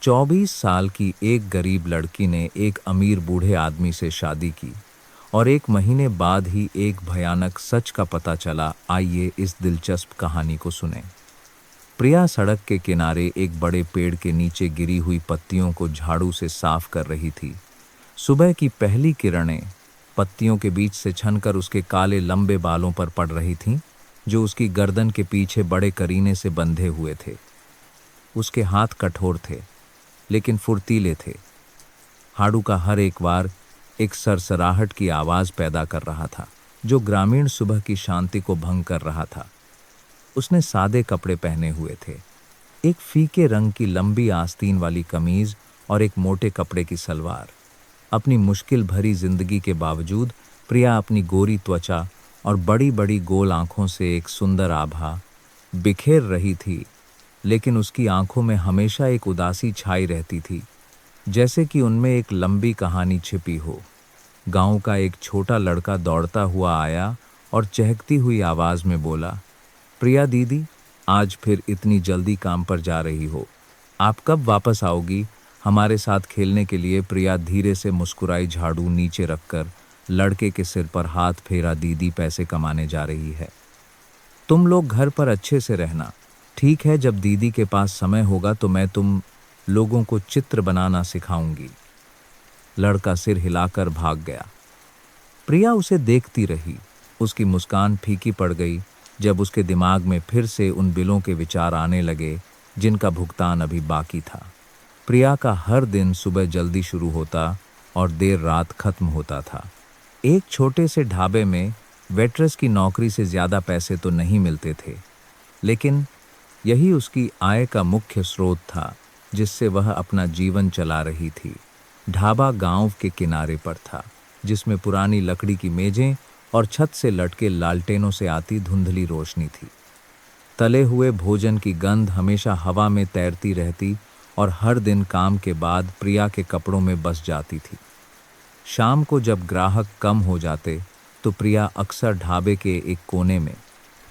24 साल की एक गरीब लड़की ने एक अमीर बूढ़े आदमी से शादी की और एक महीने बाद ही एक भयानक सच का पता चला। आइए इस दिलचस्प कहानी को सुनें। प्रिया सड़क के किनारे एक बड़े पेड़ के नीचे गिरी हुई पत्तियों को झाड़ू से साफ कर रही थी। सुबह की पहली किरणें पत्तियों के बीच से छनकर उसके काले लंबे बालों पर पड़ रही थीं, जो उसकी गर्दन के पीछे बड़े करीने से बंधे हुए थे। उसके हाथ कठोर थे लेकिन फुर्तीले थे। हाड़ू का हर एक वार एक सरसराहट की आवाज पैदा कर रहा था, जो ग्रामीण सुबह की शांति को भंग कर रहा था। उसने सादे कपड़े पहने हुए थे, एक फीके रंग की लंबी आस्तीन वाली कमीज और एक मोटे कपड़े की सलवार। अपनी मुश्किल भरी जिंदगी के बावजूद प्रिया अपनी गोरी त्वचा और बड़ी बड़ी गोल आंखों से एक सुंदर आभा बिखेर रही थी, लेकिन उसकी आंखों में हमेशा एक उदासी छाई रहती थी, जैसे कि उनमें एक लंबी कहानी छिपी हो। गांव का एक छोटा लड़का दौड़ता हुआ आया और चहकती हुई आवाज में बोला, प्रिया दीदी, आज फिर इतनी जल्दी काम पर जा रही हो? आप कब वापस आओगी हमारे साथ खेलने के लिए? प्रिया धीरे से मुस्कुराई, झाड़ू नीचे रखकर लड़के के सिर पर हाथ फेरा। दीदी, पैसे कमाने जा रही है, तुम लोग घर पर अच्छे से रहना, ठीक है? जब दीदी के पास समय होगा तो मैं तुम लोगों को चित्र बनाना सिखाऊंगी। लड़का सिर हिलाकर भाग गया। प्रिया उसे देखती रही। उसकी मुस्कान फीकी पड़ गई जब उसके दिमाग में फिर से उन बिलों के विचार आने लगे जिनका भुगतान अभी बाकी था। प्रिया का हर दिन सुबह जल्दी शुरू होता और देर रात खत्म होता था। एक छोटे से ढाबे में वेट्रेस की नौकरी से ज्यादा पैसे तो नहीं मिलते थे, लेकिन यही उसकी आय का मुख्य स्रोत था, जिससे वह अपना जीवन चला रही थी। ढाबा गांव के किनारे पर था, जिसमें पुरानी लकड़ी की मेजें और छत से लटके लालटेनों से आती धुंधली रोशनी थी। तले हुए भोजन की गंध हमेशा हवा में तैरती रहती और हर दिन काम के बाद प्रिया के कपड़ों में बस जाती थी। शाम को जब ग्राहक कम हो जाते तो प्रिया अक्सर ढाबे के एक कोने में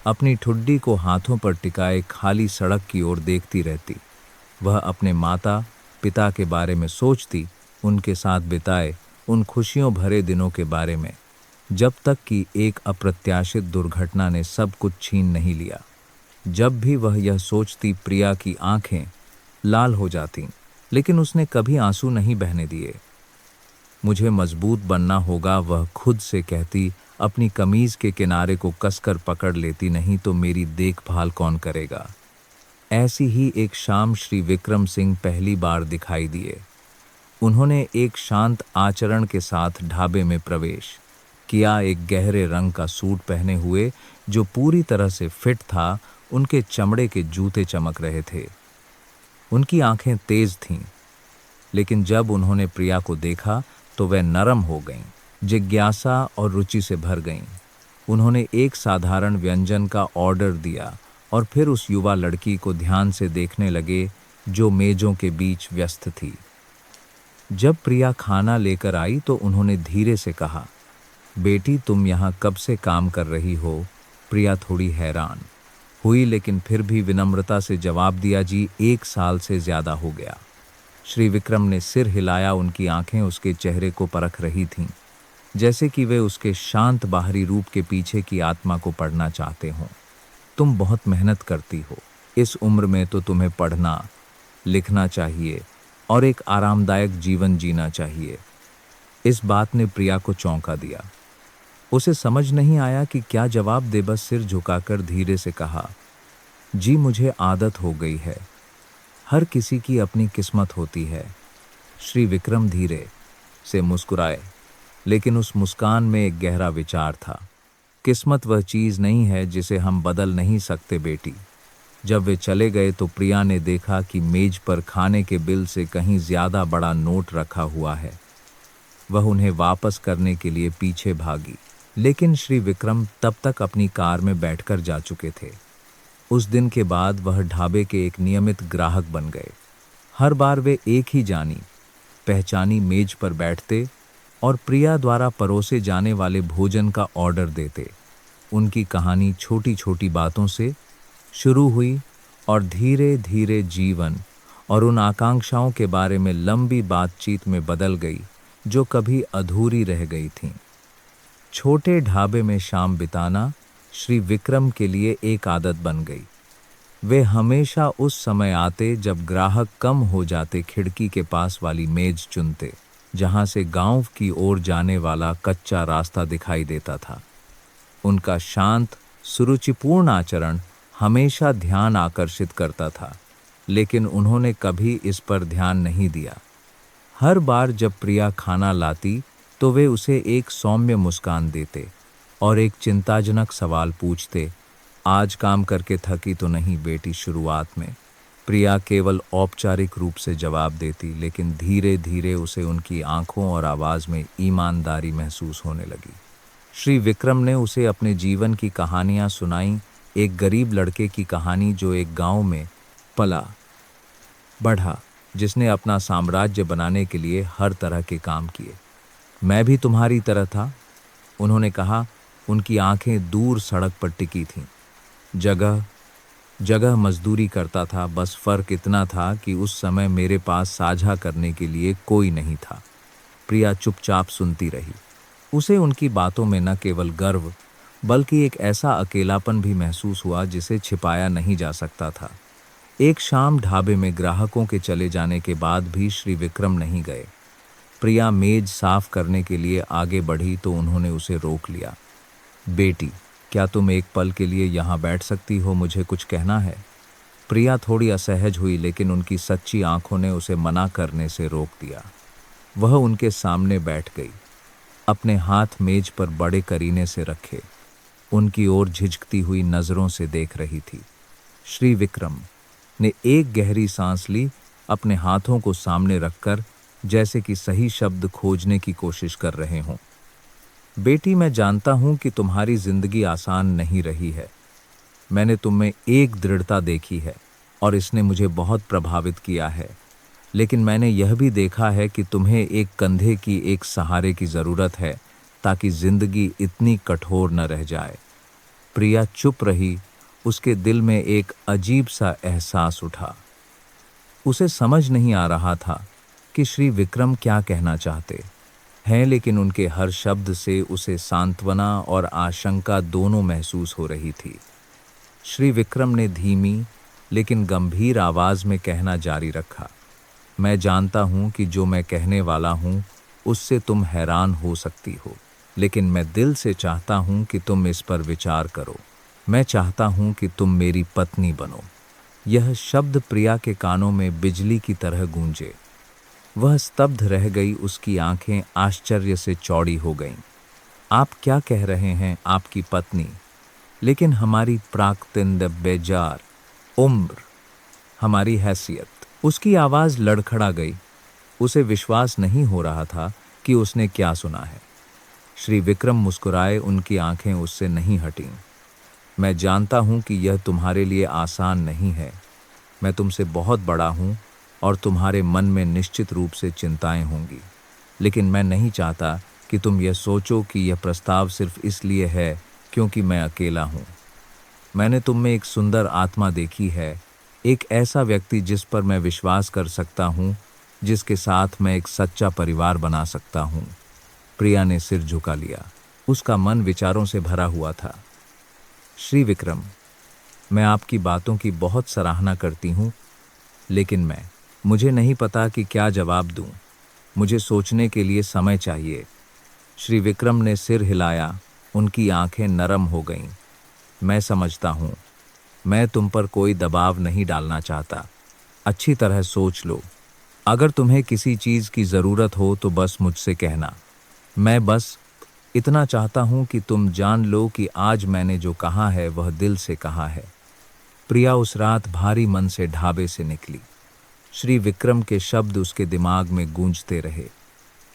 अपनी ठुड्डी को हाथों पर टिकाए खाली सड़क की ओर देखती रहती। वह अपने माता पिता के बारे में सोचती, उनके साथ बिताए उन खुशियों भरे दिनों के बारे में, जब तक कि एक अप्रत्याशित दुर्घटना ने सब कुछ छीन नहीं लिया। जब भी वह यह सोचती, प्रिया की आंखें लाल हो जातीं, लेकिन उसने कभी आंसू नहीं बहने दिए। मुझे मजबूत बनना होगा, वह खुद से कहती, अपनी कमीज के किनारे को कसकर पकड़ लेती, नहीं तो मेरी देखभाल कौन करेगा। ऐसी ही एक शाम श्री विक्रम सिंह पहली बार दिखाई दिए। उन्होंने एक शांत आचरण के साथ ढाबे में प्रवेश किया। एक गहरे रंग का सूट पहने हुए, जो पूरी तरह से फिट था। उनके चमड़े के जूते चमक रहे थे। उनकी आंखें तेज थीं, लेकिन जब उन्होंने प्रिया को देखा तो वह नरम हो गईं, जिज्ञासा और रुचि से भर गईं। उन्होंने एक साधारण व्यंजन का ऑर्डर दिया और फिर उस युवा लड़की को ध्यान से देखने लगे, जो मेजों के बीच व्यस्त थी। जब प्रिया खाना लेकर आई तो उन्होंने धीरे से कहा, बेटी, तुम यहाँ कब से काम कर रही हो? प्रिया थोड़ी हैरान हुई, लेकिन फिर भी विनम्रता से जवाब दिया, जी, 1 साल से ज्यादा हो गया। श्री विक्रम ने सिर हिलाया। उनकी आंखें उसके चेहरे को परख रही थीं, जैसे कि वे उसके शांत बाहरी रूप के पीछे की आत्मा को पढ़ना चाहते हों। तुम बहुत मेहनत करती हो, इस उम्र में तो तुम्हें पढ़ना लिखना चाहिए और एक आरामदायक जीवन जीना चाहिए। इस बात ने प्रिया को चौंका दिया। उसे समझ नहीं आया कि क्या जवाब दे। बस सिर झुकाकर धीरे से कहा, जी, मुझे आदत हो गई है। हर किसी की अपनी किस्मत होती है। श्री विक्रम धीरे से मुस्कुराए, लेकिन उस मुस्कान में एक गहरा विचार था। किस्मत वह चीज नहीं है जिसे हम बदल नहीं सकते, बेटी। जब वे चले गए तो प्रिया ने देखा कि मेज पर खाने के बिल से कहीं ज्यादा बड़ा नोट रखा हुआ है। वह उन्हें वापस करने के लिए पीछे भागी, लेकिन श्री विक्रम तब तक अपनी कार में बैठकर जा चुके थे। उस दिन के बाद वह ढाबे के एक नियमित ग्राहक बन गए। हर बार वे एक ही जानी पहचानी मेज पर बैठते और प्रिया द्वारा परोसे जाने वाले भोजन का ऑर्डर देते। उनकी कहानी छोटी छोटी बातों से शुरू हुई और धीरे धीरे जीवन और उन आकांक्षाओं के बारे में लंबी बातचीत में बदल गई जो कभी अधूरी रह गई थीं। छोटे ढाबे में शाम बिताना श्री विक्रम के लिए एक आदत बन गई। वे हमेशा उस समय आते जब ग्राहक कम हो जाते, खिड़की के पास वाली मेज चुनते जहां से गांव की ओर जाने वाला कच्चा रास्ता दिखाई देता था। उनका शांत सुरुचिपूर्ण आचरण हमेशा ध्यान आकर्षित करता था, लेकिन उन्होंने कभी इस पर ध्यान नहीं दिया। हर बार जब प्रिया खाना लाती तो वे उसे एक सौम्य मुस्कान देते और एक चिंताजनक सवाल पूछते, आज काम करके थकी तो नहीं बेटी? शुरुआत में प्रिया केवल औपचारिक रूप से जवाब देती, लेकिन धीरे धीरे उसे उनकी आंखों और आवाज़ में ईमानदारी महसूस होने लगी। श्री विक्रम ने उसे अपने जीवन की कहानियां सुनाई, एक गरीब लड़के की कहानी जो एक गांव में पला बढ़ा, जिसने अपना साम्राज्य बनाने के लिए हर तरह के काम किए। मैं भी तुम्हारी तरह था, उन्होंने कहा। उनकी आंखें दूर सड़क पर टिकी थीं। जगह जगह मजदूरी करता था, बस फर्क इतना था कि उस समय मेरे पास साझा करने के लिए कोई नहीं था। प्रिया चुपचाप सुनती रही। उसे उनकी बातों में न केवल गर्व बल्कि एक ऐसा अकेलापन भी महसूस हुआ जिसे छिपाया नहीं जा सकता था। एक शाम ढाबे में ग्राहकों के चले जाने के बाद भी श्री विक्रम नहीं गए। प्रिया मेज साफ करने के लिए आगे बढ़ी तो उन्होंने उसे रोक लिया। बेटी, क्या तुम एक पल के लिए यहाँ बैठ सकती हो? मुझे कुछ कहना है। प्रिया थोड़ी असहज हुई, लेकिन उनकी सच्ची आंखों ने उसे मना करने से रोक दिया। वह उनके सामने बैठ गई, अपने हाथ मेज पर बड़े करीने से रखे, उनकी ओर झिझकती हुई नजरों से देख रही थी। श्री विक्रम ने एक गहरी सांस ली, अपने हाथों को सामने रखकर, जैसे कि सही शब्द खोजने की कोशिश कर रहे हों। बेटी, मैं जानता हूं कि तुम्हारी जिंदगी आसान नहीं रही है। मैंने तुम में एक दृढ़ता देखी है और इसने मुझे बहुत प्रभावित किया है, लेकिन मैंने यह भी देखा है कि तुम्हें एक कंधे की, एक सहारे की जरूरत है ताकि जिंदगी इतनी कठोर न रह जाए। प्रिया चुप रही। उसके दिल में एक अजीब सा एहसास उठा। उसे समझ नहीं आ रहा था कि श्री विक्रम क्या कहना चाहते हैं, लेकिन उनके हर शब्द से उसे सांत्वना और आशंका दोनों महसूस हो रही थी। श्री विक्रम ने धीमी लेकिन गंभीर आवाज में कहना जारी रखा, मैं जानता हूं कि जो मैं कहने वाला हूं उससे तुम हैरान हो सकती हो, लेकिन मैं दिल से चाहता हूं कि तुम इस पर विचार करो। मैं चाहता हूं कि तुम मेरी पत्नी बनो। यह शब्द प्रिया के कानों में बिजली की तरह गूंजे। वह स्तब्ध रह गई, उसकी आंखें आश्चर्य से चौड़ी हो गईं। आप क्या कह रहे हैं? आपकी पत्नी? लेकिन हमारी प्राक्तन बेजार उम्र, हमारी हैसियत। उसकी आवाज़ लड़खड़ा गई। उसे विश्वास नहीं हो रहा था कि उसने क्या सुना है। श्री विक्रम मुस्कुराए, उनकी आंखें उससे नहीं हटीं। मैं जानता हूं कि यह तुम्हारे लिए आसान नहीं है। मैं तुमसे बहुत बड़ा हूं और तुम्हारे मन में निश्चित रूप से चिंताएं होंगी, लेकिन मैं नहीं चाहता कि तुम यह सोचो कि यह प्रस्ताव सिर्फ इसलिए है क्योंकि मैं अकेला हूं। मैंने तुम में एक सुंदर आत्मा देखी है, एक ऐसा व्यक्ति जिस पर मैं विश्वास कर सकता हूं, जिसके साथ मैं एक सच्चा परिवार बना सकता हूं। प्रिया ने सिर झुका लिया। उसका मन विचारों से भरा हुआ था। श्री विक्रम, मैं आपकी बातों की बहुत सराहना करती हूं, लेकिन मुझे नहीं पता कि क्या जवाब दूं। मुझे सोचने के लिए समय चाहिए। श्री विक्रम ने सिर हिलाया, उनकी आंखें नरम हो गईं। मैं समझता हूं, मैं तुम पर कोई दबाव नहीं डालना चाहता। अच्छी तरह सोच लो। अगर तुम्हें किसी चीज़ की ज़रूरत हो तो बस मुझसे कहना। मैं बस इतना चाहता हूं कि तुम जान लो कि आज मैंने जो कहा है वह दिल से कहा है। प्रिया उस रात भारी मन से ढाबे से निकली। श्री विक्रम के शब्द उसके दिमाग में गूंजते रहे।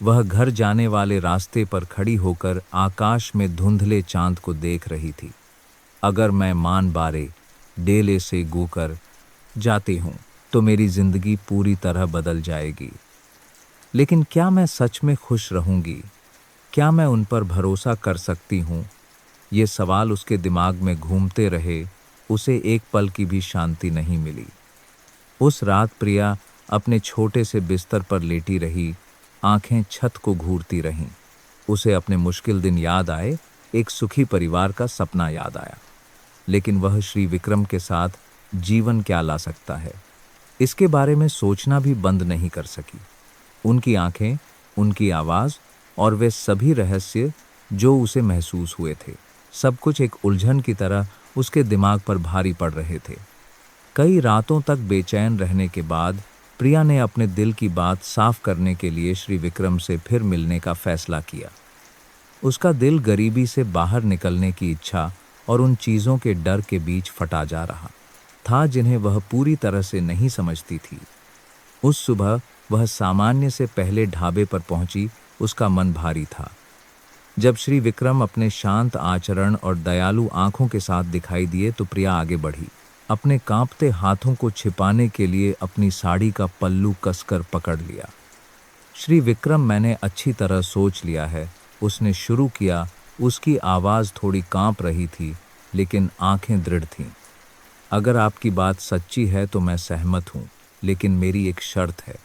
वह घर जाने वाले रास्ते पर खड़ी होकर आकाश में धुंधले चांद को देख रही थी। अगर मैं मान बारे डेले से गुकर जाती हूँ तो मेरी जिंदगी पूरी तरह बदल जाएगी। लेकिन क्या मैं सच में खुश रहूंगी? क्या मैं उन पर भरोसा कर सकती हूँ? ये सवाल उसके दिमाग में घूमते रहे। उसे एक पल की भी शांति नहीं मिली। उस रात प्रिया अपने छोटे से बिस्तर पर लेटी रही, आंखें छत को घूरती रहीं। उसे अपने मुश्किल दिन याद आए, एक सुखी परिवार का सपना याद आया। लेकिन वह श्री विक्रम के साथ जीवन क्या ला सकता है, इसके बारे में सोचना भी बंद नहीं कर सकी। उनकी आंखें, उनकी आवाज़ और वे सभी रहस्य जो उसे महसूस हुए थे, सब कुछ एक उलझन की तरह उसके दिमाग पर भारी पड़ रहे थे। कई रातों तक बेचैन रहने के बाद प्रिया ने अपने दिल की बात साफ करने के लिए श्री विक्रम से फिर मिलने का फैसला किया। उसका दिल गरीबी से बाहर निकलने की इच्छा और उन चीज़ों के डर के बीच फटा जा रहा था जिन्हें वह पूरी तरह से नहीं समझती थी। उस सुबह वह सामान्य से पहले ढाबे पर पहुंची, उसका मन भारी था। जब श्री विक्रम अपने शांत आचरण और दयालु आंखों के साथ दिखाई दिए तो प्रिया आगे बढ़ी। अपने कांपते हाथों को छिपाने के लिए अपनी साड़ी का पल्लू कसकर पकड़ लिया। श्री विक्रम, मैंने अच्छी तरह सोच लिया है, उसने शुरू किया। उसकी आवाज़ थोड़ी कांप रही थी, लेकिन आंखें दृढ़ थीं। अगर आपकी बात सच्ची है तो मैं सहमत हूँ, लेकिन मेरी एक शर्त है।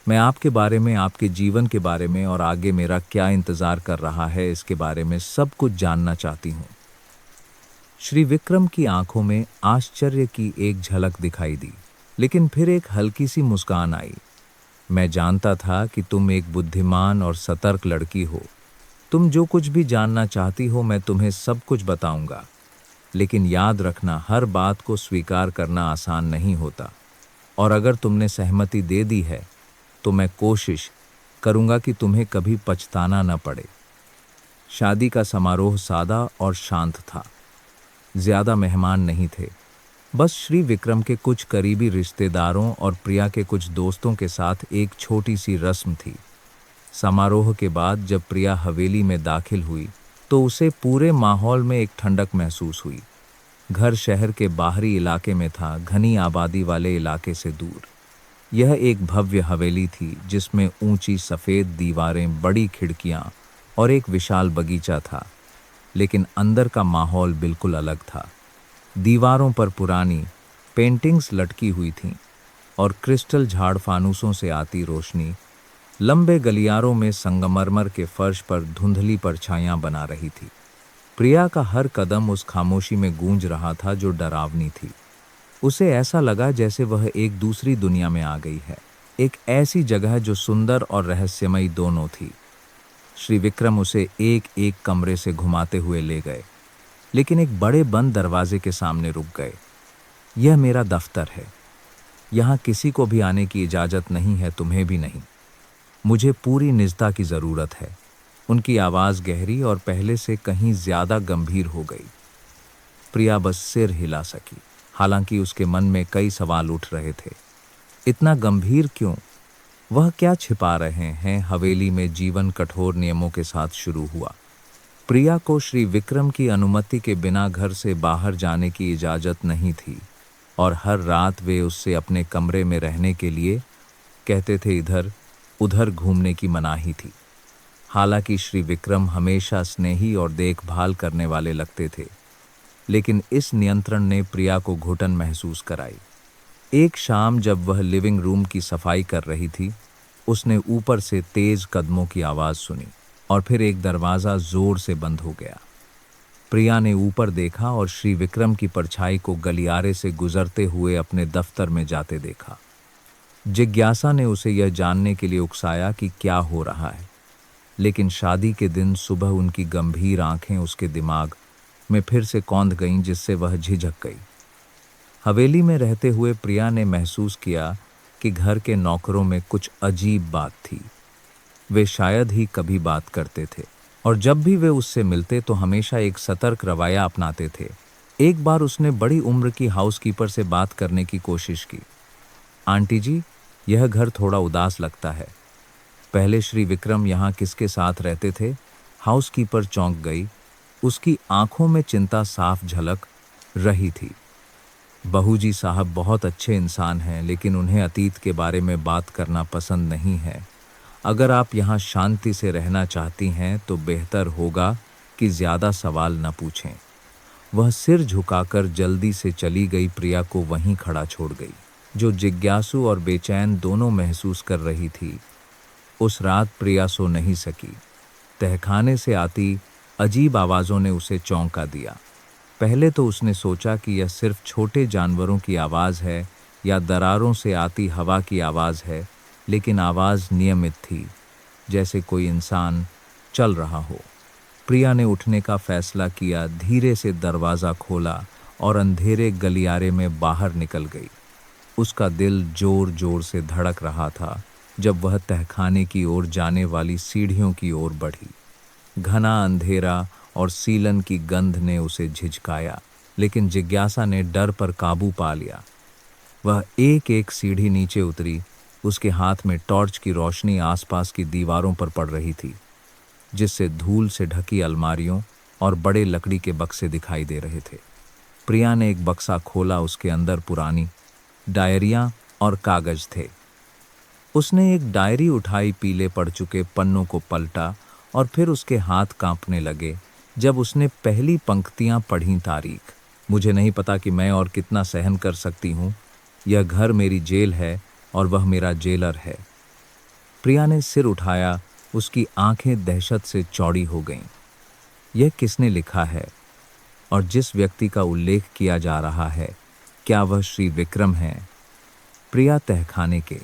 मैं आपके बारे में, आपके जीवन के बारे में और आगे मेरा क्या इंतज़ार कर रहा है, इसके बारे में सब कुछ जानना चाहती हूँ। श्री विक्रम की आंखों में आश्चर्य की एक झलक दिखाई दी, लेकिन फिर एक हल्की सी मुस्कान आई। मैं जानता था कि तुम एक बुद्धिमान और सतर्क लड़की हो। तुम जो कुछ भी जानना चाहती हो मैं तुम्हें सब कुछ बताऊंगा। लेकिन याद रखना, हर बात को स्वीकार करना आसान नहीं होता, और अगर तुमने सहमति दे दी है तो मैं कोशिश करूंगा कि तुम्हें कभी पछताना न पड़े। शादी का समारोह सादा और शांत था। ज़्यादा मेहमान नहीं थे, बस श्री विक्रम के कुछ करीबी रिश्तेदारों और प्रिया के कुछ दोस्तों के साथ एक छोटी सी रस्म थी। समारोह के बाद जब प्रिया हवेली में दाखिल हुई तो उसे पूरे माहौल में एक ठंडक महसूस हुई। घर शहर के बाहरी इलाके में था, घनी आबादी वाले इलाके से दूर। यह एक भव्य हवेली थी जिसमें ऊंची सफ़ेद दीवारें, बड़ी खिड़कियां और एक विशाल बगीचा था। लेकिन अंदर का माहौल बिल्कुल अलग था। दीवारों पर पुरानी पेंटिंग्स लटकी हुई थीं और क्रिस्टल झाड़ फानूसों से आती रोशनी लंबे गलियारों में संगमरमर के फर्श पर धुंधली परछाइयां बना रही थी। प्रिया का हर कदम उस खामोशी में गूंज रहा था जो डरावनी थी। उसे ऐसा लगा जैसे वह एक दूसरी दुनिया में आ गई है, एक ऐसी जगह जो सुंदर और रहस्यमयी दोनों थी। श्री विक्रम उसे एक एक कमरे से घुमाते हुए ले गए, लेकिन एक बड़े बंद दरवाजे के सामने रुक गए। यह मेरा दफ्तर है, यहाँ किसी को भी आने की इजाज़त नहीं है, तुम्हें भी नहीं। मुझे पूरी निजता की ज़रूरत है। उनकी आवाज़ गहरी और पहले से कहीं ज़्यादा गंभीर हो गई। प्रिया बस सिर हिला सकी, हालांकि उसके मन में कई सवाल उठ रहे थे। इतना गंभीर क्यों? वह क्या छिपा रहे हैं? हवेली में जीवन कठोर नियमों के साथ शुरू हुआ। प्रिया को श्री विक्रम की अनुमति के बिना घर से बाहर जाने की इजाज़त नहीं थी, और हर रात वे उससे अपने कमरे में रहने के लिए कहते थे। इधर उधर घूमने की मनाही थी। हालांकि श्री विक्रम हमेशा स्नेही और देखभाल करने वाले लगते थे, लेकिन इस नियंत्रण ने प्रिया को घुटन महसूस कराई। एक शाम जब वह लिविंग रूम की सफाई कर रही थी, उसने ऊपर से तेज कदमों की आवाज़ सुनी और फिर एक दरवाज़ा जोर से बंद हो गया। प्रिया ने ऊपर देखा और श्री विक्रम की परछाई को गलियारे से गुजरते हुए अपने दफ्तर में जाते देखा। जिज्ञासा ने उसे यह जानने के लिए उकसाया कि क्या हो रहा है, लेकिन शादी के दिन सुबह उनकी गंभीर आंखें उसके दिमाग में फिर से कौंध गईं, जिससे वह झिझक गई। हवेली में रहते हुए प्रिया ने महसूस किया कि घर के नौकरों में कुछ अजीब बात थी। वे शायद ही कभी बात करते थे, और जब भी वे उससे मिलते तो हमेशा एक सतर्क रवैया अपनाते थे। एक बार उसने बड़ी उम्र की हाउसकीपर से बात करने की कोशिश की। आंटी जी, यह घर थोड़ा उदास लगता है। पहले श्री विक्रम यहाँ किसके साथ रहते थे? हाउसकीपर चौंक गई। उसकी आंखों में चिंता साफ झलक रही थी। बहूजी साहब बहुत अच्छे इंसान हैं, लेकिन उन्हें अतीत के बारे में बात करना पसंद नहीं है। अगर आप यहाँ शांति से रहना चाहती हैं तो बेहतर होगा कि ज़्यादा सवाल न पूछें। वह सिर झुकाकर जल्दी से चली गई, प्रिया को वहीं खड़ा छोड़ गई। जो जिज्ञासु और बेचैन दोनों महसूस कर रही थी। उस रात प्रिया सो नहीं सकी। तहखाने से आती अजीब आवाज़ों ने उसे चौंका दिया। पहले तो उसने सोचा कि यह सिर्फ छोटे जानवरों की आवाज़ है या दरारों से आती हवा की आवाज़ है, लेकिन आवाज़ नियमित थी, जैसे कोई इंसान चल रहा हो। प्रिया ने उठने का फैसला किया, धीरे से दरवाज़ा खोला और अंधेरे गलियारे में बाहर निकल गई। उसका दिल जोर जोर से धड़क रहा था जब वह तहखाने की ओर जाने वाली सीढ़ियों की ओर बढ़ी। घना अंधेरा और सीलन की गंध ने उसे झिझकाया, लेकिन जिज्ञासा ने डर पर काबू पा लिया। वह एक एक सीढ़ी नीचे उतरी। उसके हाथ में टॉर्च की रोशनी आसपास की दीवारों पर पड़ रही थी, जिससे धूल से ढकी अलमारियों और बड़े लकड़ी के बक्से दिखाई दे रहे थे। प्रिया ने एक बक्सा खोला। उसके अंदर पुरानी डायरियां और कागज थे। उसने एक डायरी उठाई, पीले पड़ चुके पन्नों को पलटा और फिर उसके हाथ कांपने लगे जब उसने पहली पंक्तियां पढ़ीं। तारीख, मुझे नहीं पता कि मैं और कितना सहन कर सकती हूँ। यह घर मेरी जेल है और वह मेरा जेलर है। प्रिया ने सिर उठाया। उसकी आंखें दहशत से चौड़ी हो गईं। यह किसने लिखा है और जिस व्यक्ति का उल्लेख किया जा रहा है, क्या वह श्री विक्रम है? प्रिया तहखाने के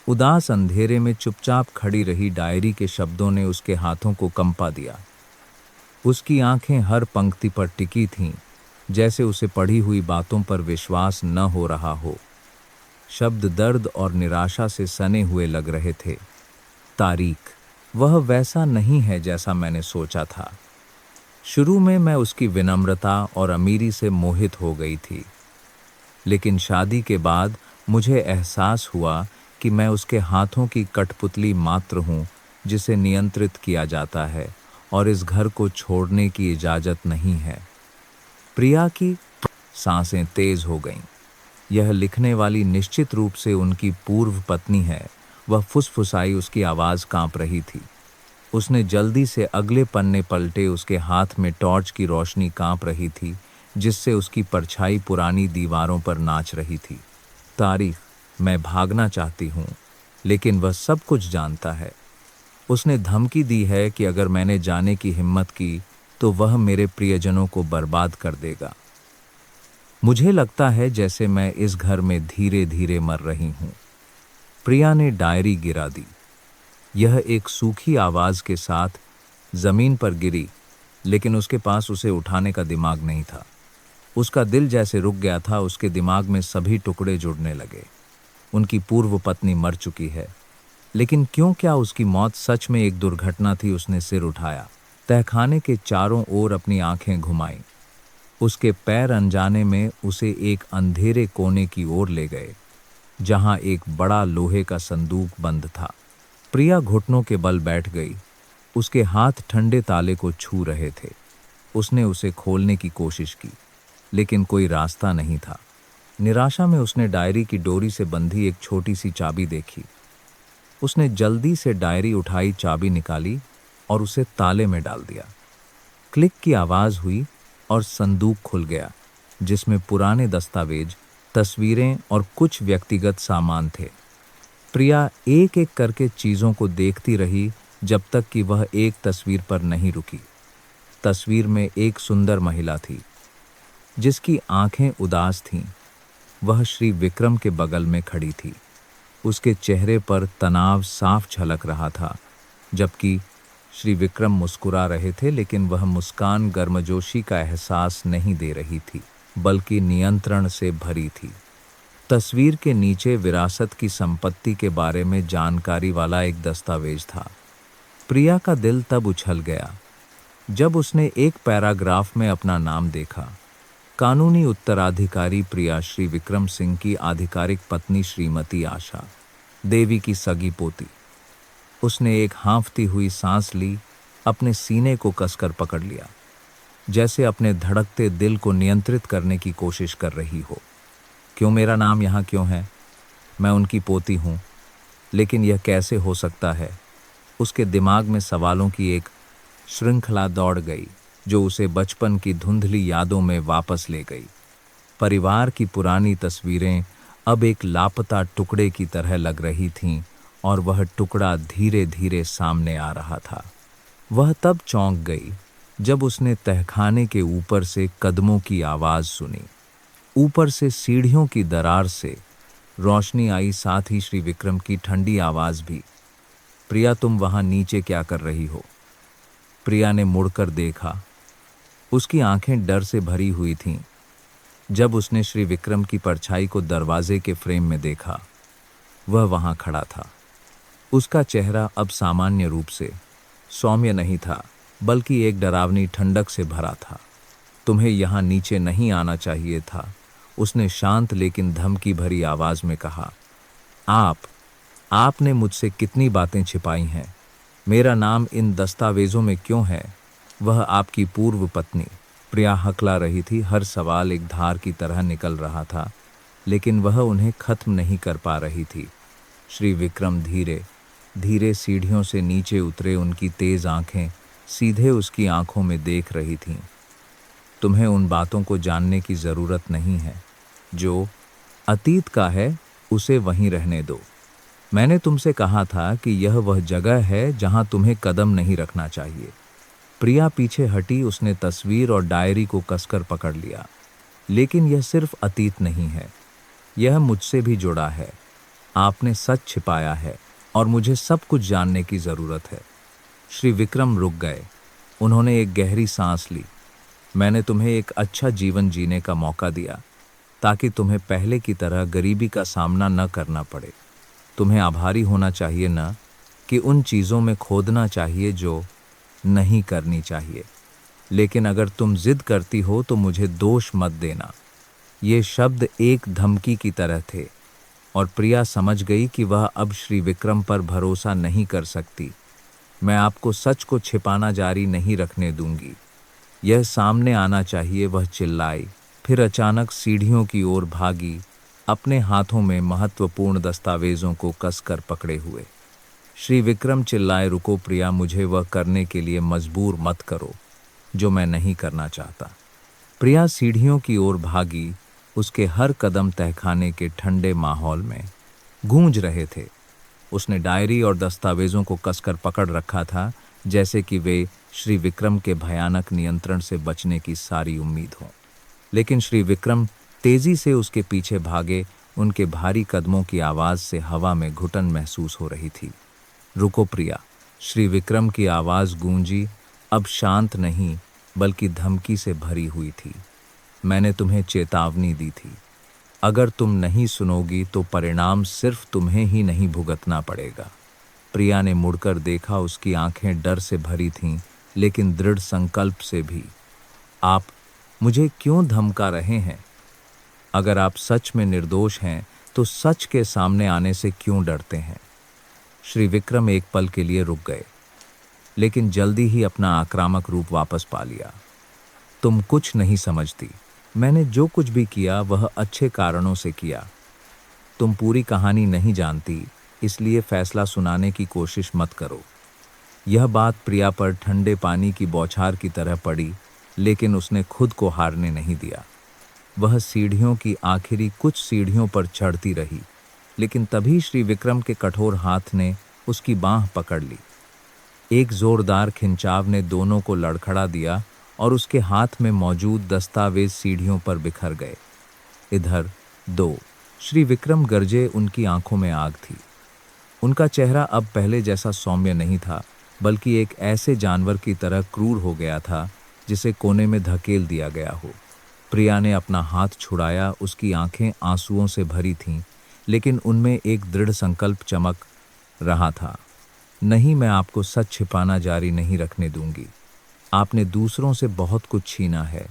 उदास अंधेरे में चुपचाप खड़ी रही। डायरी के शब्दों ने उसके हाथों को कंपा दिया। उसकी आंखें हर पंक्ति पर टिकी थीं, जैसे उसे पढ़ी हुई बातों पर विश्वास न हो रहा हो। शब्द दर्द और निराशा से सने हुए लग रहे थे। तारीख, वह वैसा नहीं है जैसा मैंने सोचा था। शुरू में मैं उसकी विनम्रता और अमीरी से मोहित हो गई थी, लेकिन शादी के बाद मुझे एहसास हुआ कि मैं उसके हाथों की कठपुतली मात्र हूँ, जिसे नियंत्रित किया जाता है और इस घर को छोड़ने की इजाज़त नहीं है। प्रिया की सांसें तेज हो गईं। यह लिखने वाली निश्चित रूप से उनकी पूर्व पत्नी है। वह फुसफुसाई, उसकी आवाज़ कांप रही थी। उसने जल्दी से अगले पन्ने पलटे। उसके हाथ में टॉर्च की रोशनी कांप रही थी, जिससे उसकी परछाई पुरानी दीवारों पर नाच रही थी। तारीख, मैं भागना चाहती हूँ, लेकिन वह सब कुछ जानता है। उसने धमकी दी है कि अगर मैंने जाने की हिम्मत की तो वह मेरे प्रियजनों को बर्बाद कर देगा। मुझे लगता है जैसे मैं इस घर में धीरे धीरे मर रही हूँ। प्रिया ने डायरी गिरा दी। यह एक सूखी आवाज़ के साथ जमीन पर गिरी, लेकिन उसके पास उसे उठाने का दिमाग नहीं था। उसका दिल जैसे रुक गया था। उसके दिमाग में सभी टुकड़े जुड़ने लगे। उनकी पूर्व पत्नी मर चुकी है, लेकिन क्यों? क्या उसकी मौत सच में एक दुर्घटना थी? उसने सिर उठाया, तहखाने के चारों ओर अपनी आंखें घुमाईं। उसके पैर अनजाने में उसे एक अंधेरे कोने की ओर ले गए, जहां एक बड़ा लोहे का संदूक बंद था। प्रिया घुटनों के बल बैठ गई। उसके हाथ ठंडे ताले को छू रहे थे। उसने उसे खोलने की कोशिश की, लेकिन कोई रास्ता नहीं था। निराशा में उसने डायरी की डोरी से बंधी एक छोटी सी चाबी देखी। उसने जल्दी से डायरी उठाई, चाबी निकाली और उसे ताले में डाल दिया। क्लिक की आवाज़ हुई और संदूक खुल गया, जिसमें पुराने दस्तावेज, तस्वीरें और कुछ व्यक्तिगत सामान थे। प्रिया एक एक करके चीज़ों को देखती रही जब तक कि वह एक तस्वीर पर नहीं रुकी। तस्वीर में एक सुंदर महिला थी, जिसकी आंखें उदास थीं। वह श्री विक्रम के बगल में खड़ी थी। उसके चेहरे पर तनाव साफ झलक रहा था, जबकि श्री विक्रम मुस्कुरा रहे थे, लेकिन वह मुस्कान गर्मजोशी का एहसास नहीं दे रही थी, बल्कि नियंत्रण से भरी थी। तस्वीर के नीचे विरासत की संपत्ति के बारे में जानकारी वाला एक दस्तावेज था। प्रिया का दिल तब उछल गया जब उसने एक पैराग्राफ में अपना नाम देखा। कानूनी उत्तराधिकारी प्रिया, श्री विक्रम सिंह की आधिकारिक पत्नी श्रीमती आशा देवी की सगी पोती। उसने एक हाँफती हुई सांस ली, अपने सीने को कसकर पकड़ लिया, जैसे अपने धड़कते दिल को नियंत्रित करने की कोशिश कर रही हो। क्यों? मेरा नाम यहाँ क्यों है? मैं उनकी पोती हूँ, लेकिन यह कैसे हो सकता है? उसके दिमाग में सवालों की एक श्रृंखला दौड़ गई, जो उसे बचपन की धुंधली यादों में वापस ले गई। परिवार की पुरानी तस्वीरें, अब एक लापता टुकड़े की तरह लग रही थीं और वह टुकड़ा धीरे धीरे सामने आ रहा था। वह तब चौंक गई जब उसने तहखाने के ऊपर से कदमों की आवाज सुनी। ऊपर से सीढ़ियों की दरार से रोशनी आई, साथ ही श्री विक्रम की ठंडी आवाज भी। प्रिया, तुम वहां नीचे क्या कर रही हो? प्रिया ने मुड़कर देखा। उसकी आंखें डर से भरी हुई थीं। जब उसने श्री विक्रम की परछाई को दरवाजे के फ्रेम में देखा, वह वहां खड़ा था। उसका चेहरा अब सामान्य रूप से सौम्य नहीं था, बल्कि एक डरावनी ठंडक से भरा था। तुम्हें यहां नीचे नहीं आना चाहिए था, उसने शांत लेकिन धमकी भरी आवाज में कहा। आपने मुझसे कितनी बातें छिपाई हैं? मेरा नाम इन दस्तावेजों में क्यों है? वह आपकी पूर्व पत्नी। प्रिया हकला रही थी। हर सवाल एक धार की तरह निकल रहा था, लेकिन वह उन्हें खत्म नहीं कर पा रही थी। श्री विक्रम धीरे धीरे सीढ़ियों से नीचे उतरे। उनकी तेज आंखें सीधे उसकी आंखों में देख रही थीं। तुम्हें उन बातों को जानने की जरूरत नहीं है। जो अतीत का है उसे वहीं रहने दो। मैंने तुमसे कहा था कि यह वह जगह है जहां तुम्हें कदम नहीं रखना चाहिए। प्रिया पीछे हटी। उसने तस्वीर और डायरी को कसकर पकड़ लिया। लेकिन यह सिर्फ अतीत नहीं है, यह मुझसे भी जुड़ा है। आपने सच छिपाया है और मुझे सब कुछ जानने की जरूरत है। श्री विक्रम रुक गए। उन्होंने एक गहरी सांस ली। मैंने तुम्हें एक अच्छा जीवन जीने का मौका दिया, ताकि तुम्हें पहले की तरह गरीबी का सामना न करना पड़े। तुम्हें आभारी होना चाहिए, न कि उन चीज़ों में खोदना चाहिए जो नहीं करनी चाहिए। लेकिन अगर तुम जिद करती हो तो मुझे दोष मत देना। ये शब्द एक धमकी की तरह थे और प्रिया समझ गई कि वह अब श्री विक्रम पर भरोसा नहीं कर सकती। मैं आपको सच को छिपाना जारी नहीं रखने दूंगी। यह सामने आना चाहिए, वह चिल्लाई। फिर अचानक सीढ़ियों की ओर भागी, अपने हाथों में महत्वपूर्ण दस्तावेजों को कसकर पकड़े हुए। श्री विक्रम चिल्लाए, रुको प्रिया, मुझे वह करने के लिए मजबूर मत करो जो मैं नहीं करना चाहता। प्रिया सीढ़ियों की ओर भागी। उसके हर कदम तहखाने के ठंडे माहौल में गूंज रहे थे। उसने डायरी और दस्तावेजों को कसकर पकड़ रखा था, जैसे कि वे श्री विक्रम के भयानक नियंत्रण से बचने की सारी उम्मीद हो। लेकिन श्री विक्रम तेजी से उसके पीछे भागे। उनके भारी कदमों की आवाज से हवा में घुटन महसूस हो रही थी। रुको प्रिया, श्री विक्रम की आवाज गूंजी, अब शांत नहीं बल्कि धमकी से भरी हुई थी। मैंने तुम्हें चेतावनी दी थी। अगर तुम नहीं सुनोगी तो परिणाम सिर्फ तुम्हें ही नहीं भुगतना पड़ेगा। प्रिया ने मुड़कर देखा। उसकी आंखें डर से भरी थीं, लेकिन दृढ़ संकल्प से भी। आप मुझे क्यों धमका रहे हैं? अगर आप सच में निर्दोष हैं तो सच के सामने आने से क्यों डरते हैं? श्री विक्रम एक पल के लिए रुक गए, लेकिन जल्दी ही अपना आक्रामक रूप वापस पा लिया। तुम कुछ नहीं समझती। मैंने जो कुछ भी किया वह अच्छे कारणों से किया। तुम पूरी कहानी नहीं जानती, इसलिए फैसला सुनाने की कोशिश मत करो। यह बात प्रिया पर ठंडे पानी की बौछार की तरह पड़ी, लेकिन उसने खुद को हारने नहीं दिया। वह सीढ़ियों की आखिरी कुछ सीढ़ियों पर चढ़ती रही, लेकिन तभी श्री विक्रम के कठोर हाथ ने उसकी बांह पकड़ ली। एक जोरदार खिंचाव ने दोनों को लड़खड़ा दिया और उसके हाथ में मौजूद दस्तावेज सीढ़ियों पर बिखर गए। इधर दो। श्री विक्रम गरजे। उनकी आंखों में आग थी। उनका चेहरा अब पहले जैसा सौम्य नहीं था, बल्कि एक ऐसे जानवर की तरह क्रूर हो गया था जिसे कोने में धकेल दिया गया हो। प्रिया ने अपना हाथ छुड़ाया। उसकी आंखें आंसुओं से भरी थीं, लेकिन उनमें एक दृढ़ संकल्प चमक रहा था। नहीं, मैं आपको सच छिपाना जारी नहीं रखने दूंगी। आपने दूसरों से बहुत कुछ छीना है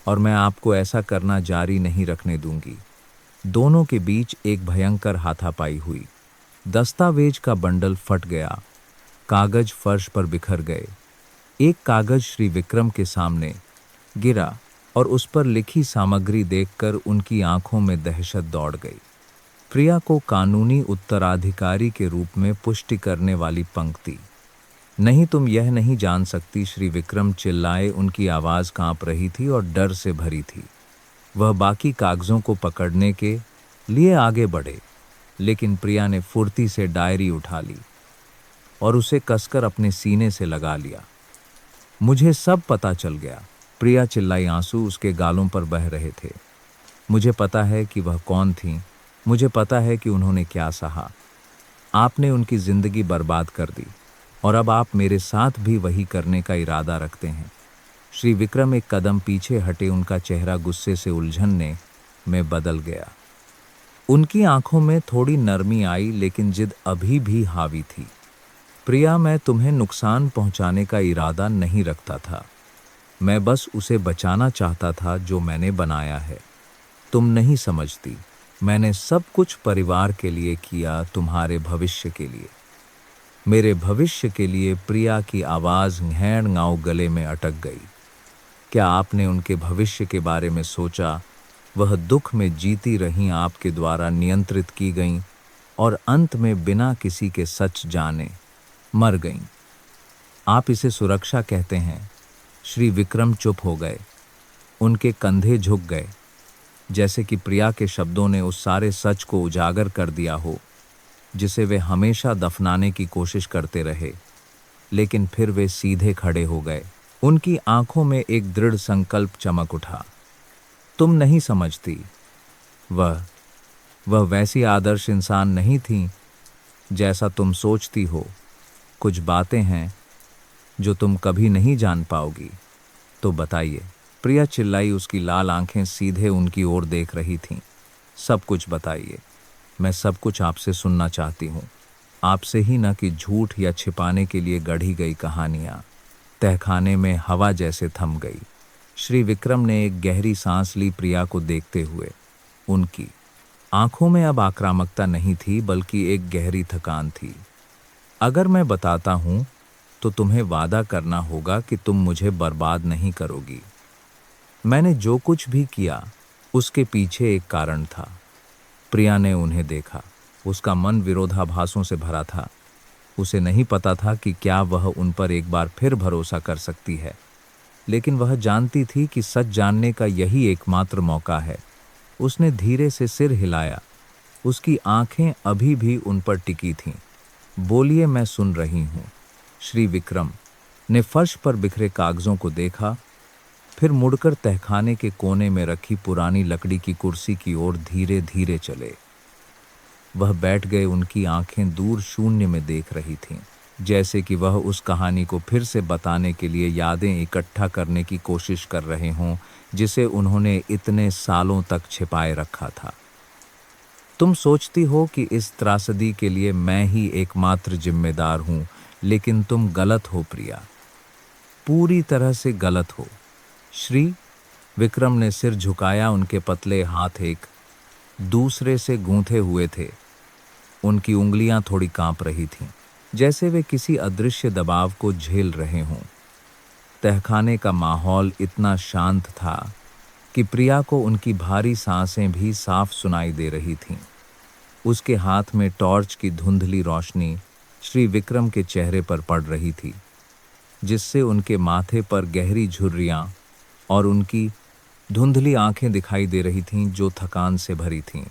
और मैं आपको ऐसा करना जारी नहीं रखने दूंगी। दोनों के बीच एक भयंकर हाथापाई हुई। दस्तावेज का बंडल फट गया। कागज फर्श पर बिखर गए। एक कागज श्री विक्रम के सामने गिरा और उस पर लिखी सामग्री देखकर उनकी आंखों में दहशत दौड़ गई। प्रिया को कानूनी उत्तराधिकारी के रूप में पुष्टि करने वाली पंक्ति। नहीं, तुम यह नहीं जान सकती। श्री विक्रम चिल्लाए। उनकी आवाज कांप रही थी और डर से भरी थी। वह बाकी कागजों को पकड़ने के लिए आगे बढ़े, लेकिन प्रिया ने फुर्ती से डायरी उठा ली और उसे कसकर अपने सीने से लगा लिया। मुझे सब पता चल गया, प्रिया चिल्लाई, आंसू उसके गालों पर बह रहे थे। मुझे पता है कि वह कौन थीं, मुझे पता है कि उन्होंने क्या सहा। आपने उनकी जिंदगी बर्बाद कर दी और अब आप मेरे साथ भी वही करने का इरादा रखते हैं। श्री विक्रम एक कदम पीछे हटे, उनका चेहरा गुस्से से उलझनने में बदल गया। उनकी आंखों में थोड़ी नरमी आई, लेकिन जिद अभी भी हावी थी। प्रिया, मैं तुम्हें नुकसान पहुंचाने का इरादा नहीं रखता था। मैं बस उसे बचाना चाहता था जो मैंने बनाया है। तुम नहीं समझती, मैंने सब कुछ परिवार के लिए किया, तुम्हारे भविष्य के लिए, मेरे भविष्य के लिए। प्रिया की आवाज़ घेण गाँव गले में अटक गई। क्या आपने उनके भविष्य के बारे में सोचा? वह दुख में जीती रहीं, आपके द्वारा नियंत्रित की गईं और अंत में बिना किसी के सच जाने मर गईं। आप इसे सुरक्षा कहते हैं? श्री विक्रम चुप हो गए, उनके कंधे झुक गए, जैसे कि प्रिया के शब्दों ने उस सारे सच को उजागर कर दिया हो जिसे वे हमेशा दफनाने की कोशिश करते रहे। लेकिन फिर वे सीधे खड़े हो गए, उनकी आंखों में एक दृढ़ संकल्प चमक उठा। तुम नहीं समझती, वह वैसी आदर्श इंसान नहीं थी जैसा तुम सोचती हो। कुछ बातें हैं जो तुम कभी नहीं जान पाओगी। तो बताइए, प्रिया चिल्लाई, उसकी लाल आंखें सीधे उनकी ओर देख रही थीं। सब कुछ बताइए, मैं सब कुछ आपसे सुनना चाहती हूँ, आपसे ही, ना कि झूठ या छिपाने के लिए गढ़ी गई कहानियाँ। तहखाने में हवा जैसे थम गई। श्री विक्रम ने एक गहरी सांस ली, प्रिया को देखते हुए। उनकी आंखों में अब आक्रामकता नहीं थी, बल्कि एक गहरी थकान थी। अगर मैं बताता हूं तो तुम्हें वादा करना होगा कि तुम मुझे बर्बाद नहीं करोगी। मैंने जो कुछ भी किया उसके पीछे एक कारण था। प्रिया ने उन्हें देखा, उसका मन विरोधाभासों से भरा था। उसे नहीं पता था कि क्या वह उन पर एक बार फिर भरोसा कर सकती है, लेकिन वह जानती थी कि सच जानने का यही एकमात्र मौका है। उसने धीरे से सिर हिलाया, उसकी आंखें अभी भी उन पर टिकी थीं। बोलिए, मैं सुन रही हूं। श्री विक्रम ने फर्श पर बिखरे कागजों को देखा, फिर मुड़कर तहखाने के कोने में रखी पुरानी लकड़ी की कुर्सी की ओर धीरे धीरे चले। वह बैठ गए, उनकी आंखें दूर शून्य में देख रही थीं, जैसे कि वह उस कहानी को फिर से बताने के लिए यादें इकट्ठा करने की कोशिश कर रहे हों जिसे उन्होंने इतने सालों तक छिपाए रखा था। तुम सोचती हो कि इस त्रासदी के लिए मैं ही एकमात्र जिम्मेदार हूं, लेकिन तुम गलत हो प्रिया, पूरी तरह से गलत हो। श्री विक्रम ने सिर झुकाया, उनके पतले हाथ एक दूसरे से गूंथे हुए थे। उनकी उंगलियां थोड़ी कांप रही थीं, जैसे वे किसी अदृश्य दबाव को झेल रहे हों। तहखाने का माहौल इतना शांत था कि प्रिया को उनकी भारी सांसें भी साफ सुनाई दे रही थीं। उसके हाथ में टॉर्च की धुंधली रोशनी श्री विक्रम के चेहरे पर पड़ रही थी, जिससे उनके माथे पर गहरी झुर्रियां और उनकी धुंधली आंखें दिखाई दे रही थीं जो थकान से भरी थीं।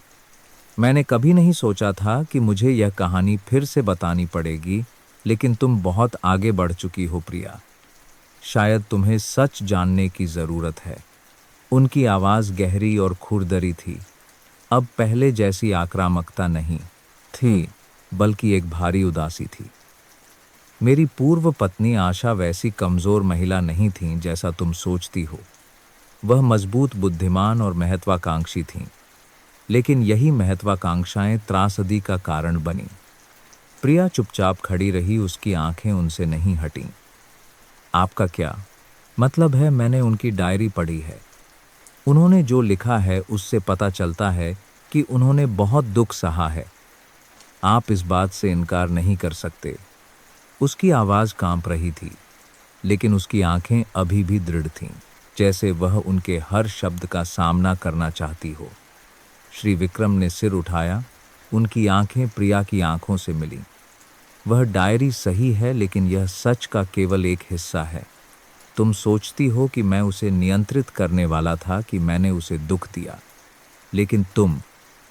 मैंने कभी नहीं सोचा था कि मुझे यह कहानी फिर से बतानी पड़ेगी, लेकिन तुम बहुत आगे बढ़ चुकी हो प्रिया। शायद तुम्हें सच जानने की ज़रूरत है। उनकी आवाज़ गहरी और खुरदरी थी। अब पहले जैसी आक्रामकता नहीं थी, बल्कि एक भारी उदासी थी। मेरी पूर्व पत्नी आशा वैसी कमज़ोर महिला नहीं थी जैसा तुम सोचती हो। वह मजबूत, बुद्धिमान और महत्वाकांक्षी थीं, लेकिन यही महत्वाकांक्षाएं त्रासदी का कारण बनी। प्रिया चुपचाप खड़ी रही, उसकी आंखें उनसे नहीं हटीं। आपका क्या मतलब है? मैंने उनकी डायरी पढ़ी है। उन्होंने जो लिखा है उससे पता चलता है कि उन्होंने बहुत दुख सहा है। आप इस बात से इनकार नहीं कर सकते। उसकी आवाज़ कांप रही थी, लेकिन उसकी आंखें अभी भी दृढ़ थीं, जैसे वह उनके हर शब्द का सामना करना चाहती हो। श्री विक्रम ने सिर उठाया, उनकी आंखें प्रिया की आंखों से मिलीं। वह डायरी सही है, लेकिन यह सच का केवल एक हिस्सा है। तुम सोचती हो कि मैं उसे नियंत्रित करने वाला था, कि मैंने उसे दुख दिया, लेकिन तुम